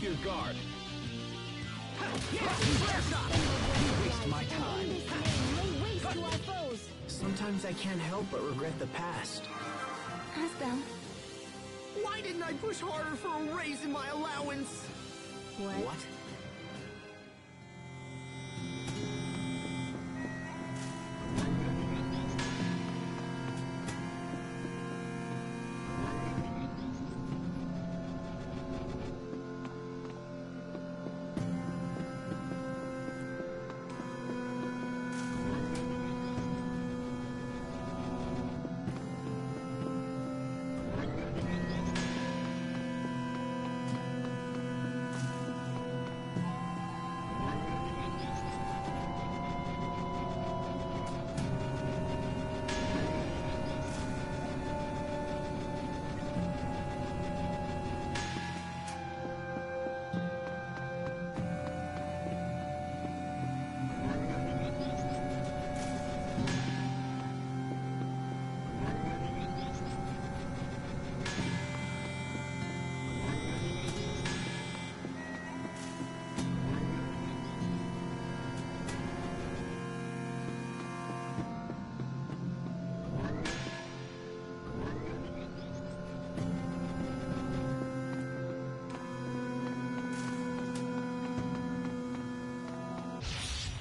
your guard. You waste my time. Lay waste to our foes. Sometimes I can't help but regret the past. Asbel. Why didn't I push harder for a raise in my allowance? What?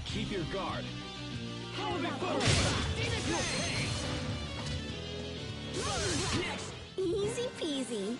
Keep your guard. Easy peasy.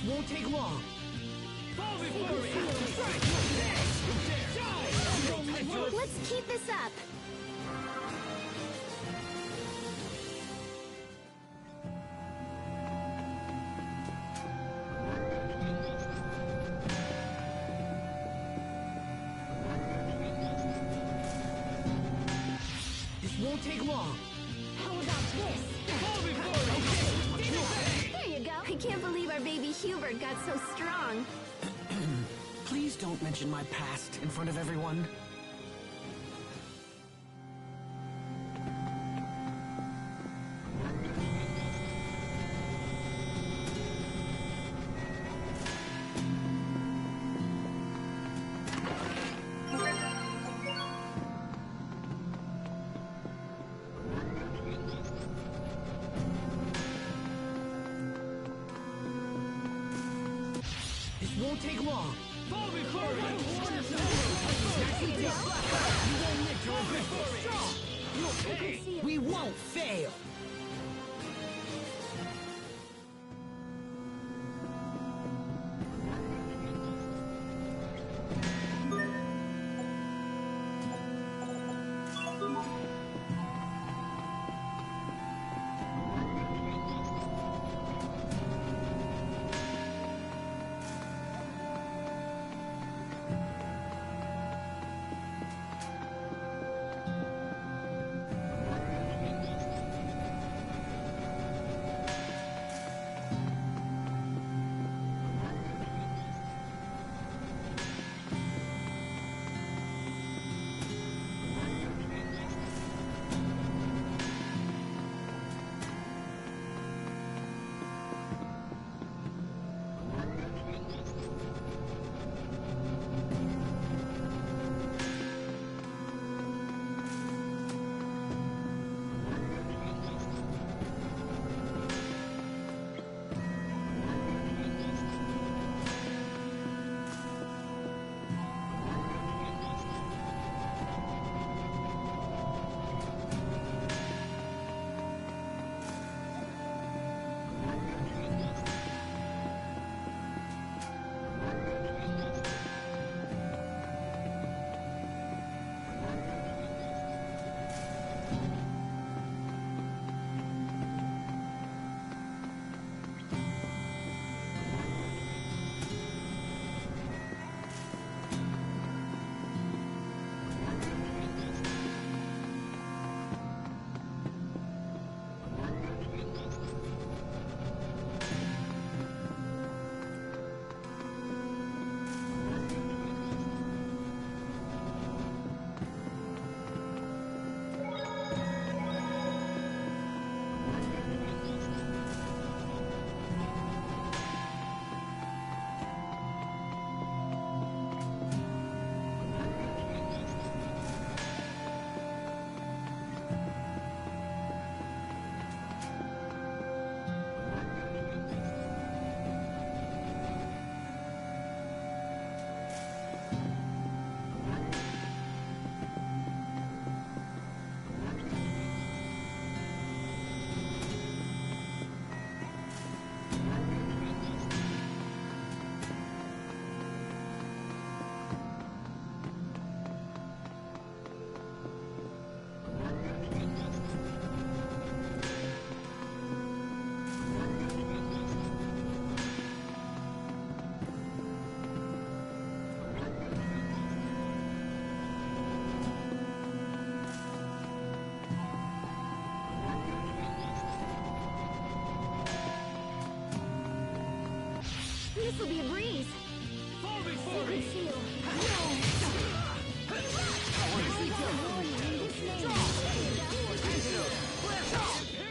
Won't take long. Let's keep this up. This won't take long. How about this? There you go. I can't believe our baby Hubert got so strong. Please don't mention my past in front of everyone. Won't take long. Fall before we won't fail. This'll be a breeze. Fall before Sacred me! seal.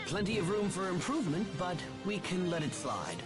Plenty of room for improvement, but we can let it slide.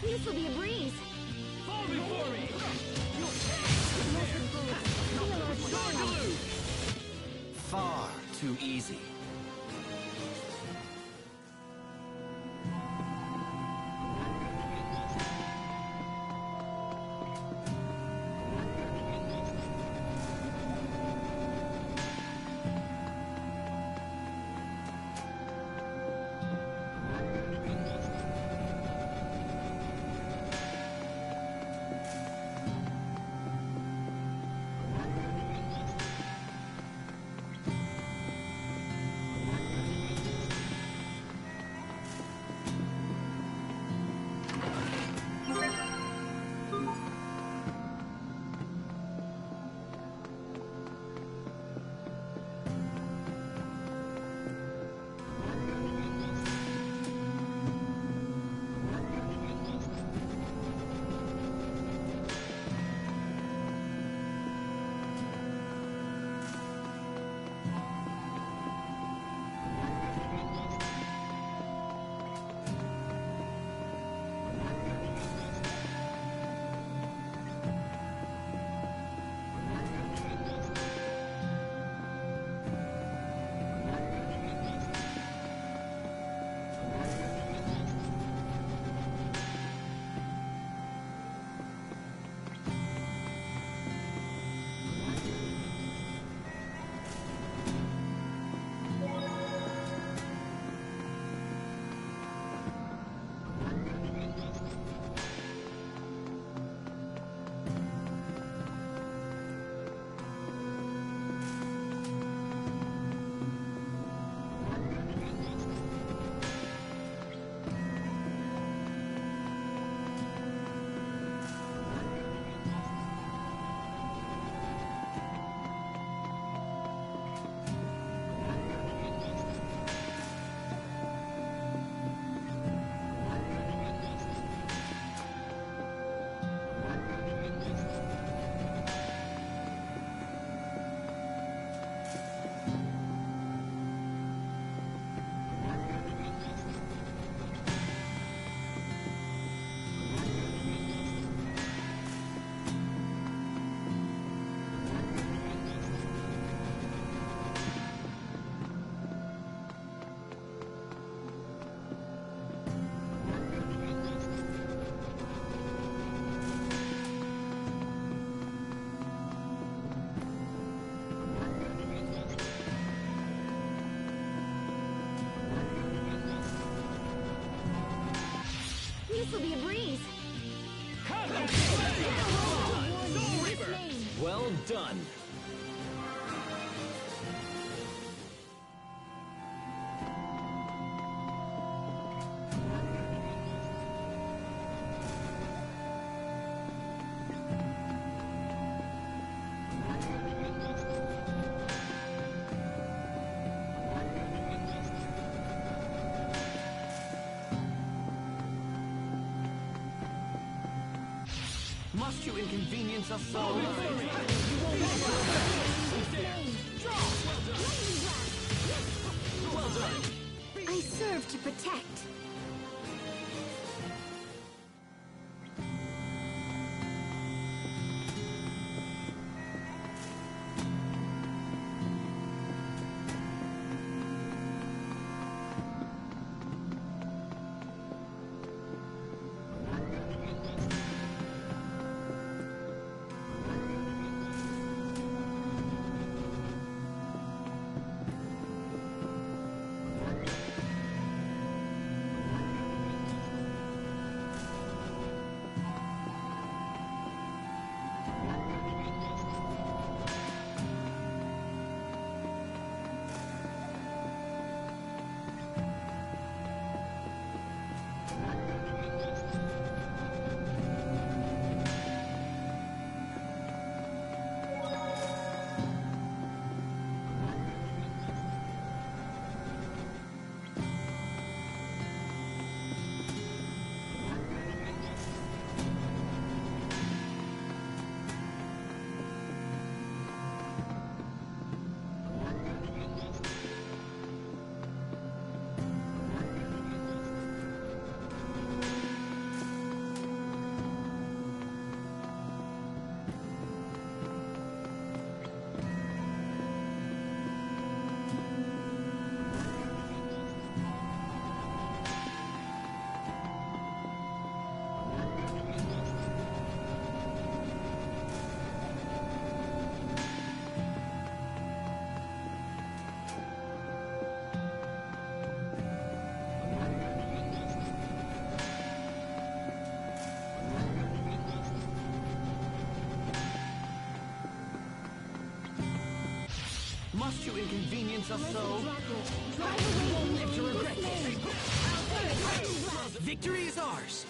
This'll be a breeze. Fall before me! Sword to lose! Far too easy. This'll be a breeze. Come! Don't done. Must you inconvenience us so? Well done. I serve to protect. Must you inconvenience us so? Live to regret this. Victory is ours.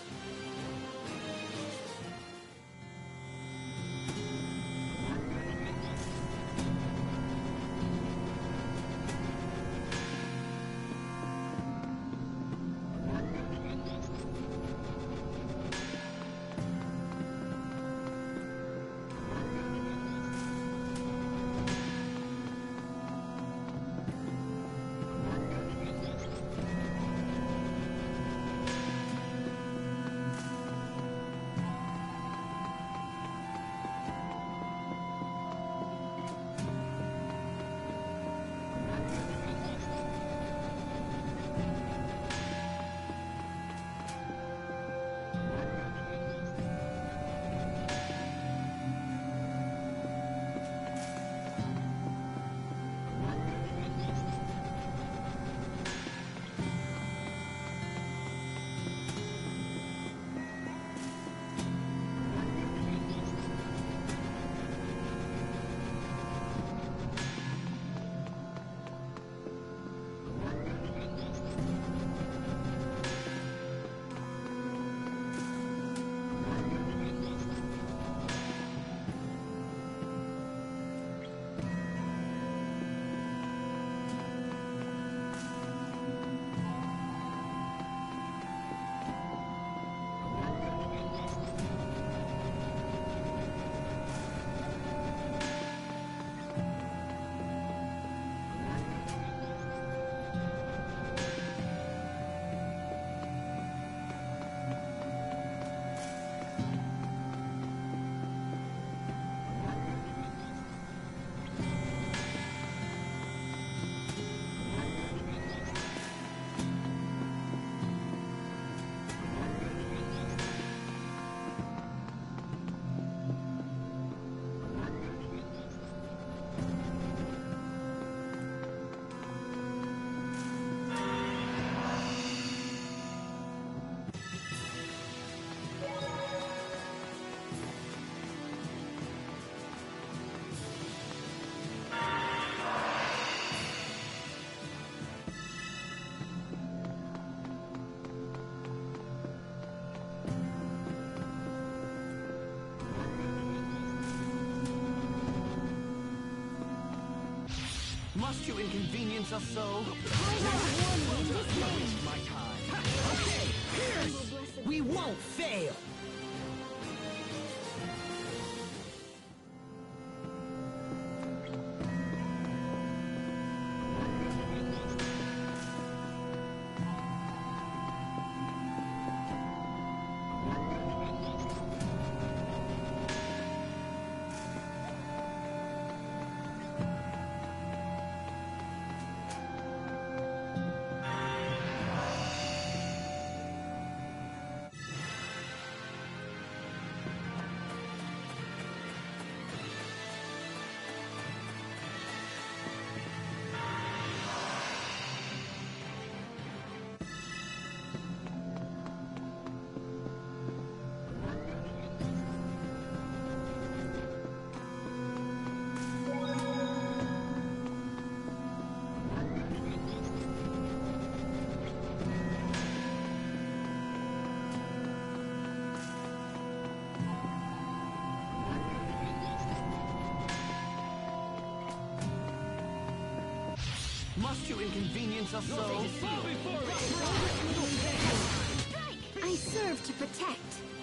Must you inconvenience us so? My time. Okay, Pierce! We won't fail! Must you inconvenience us so? I serve to protect.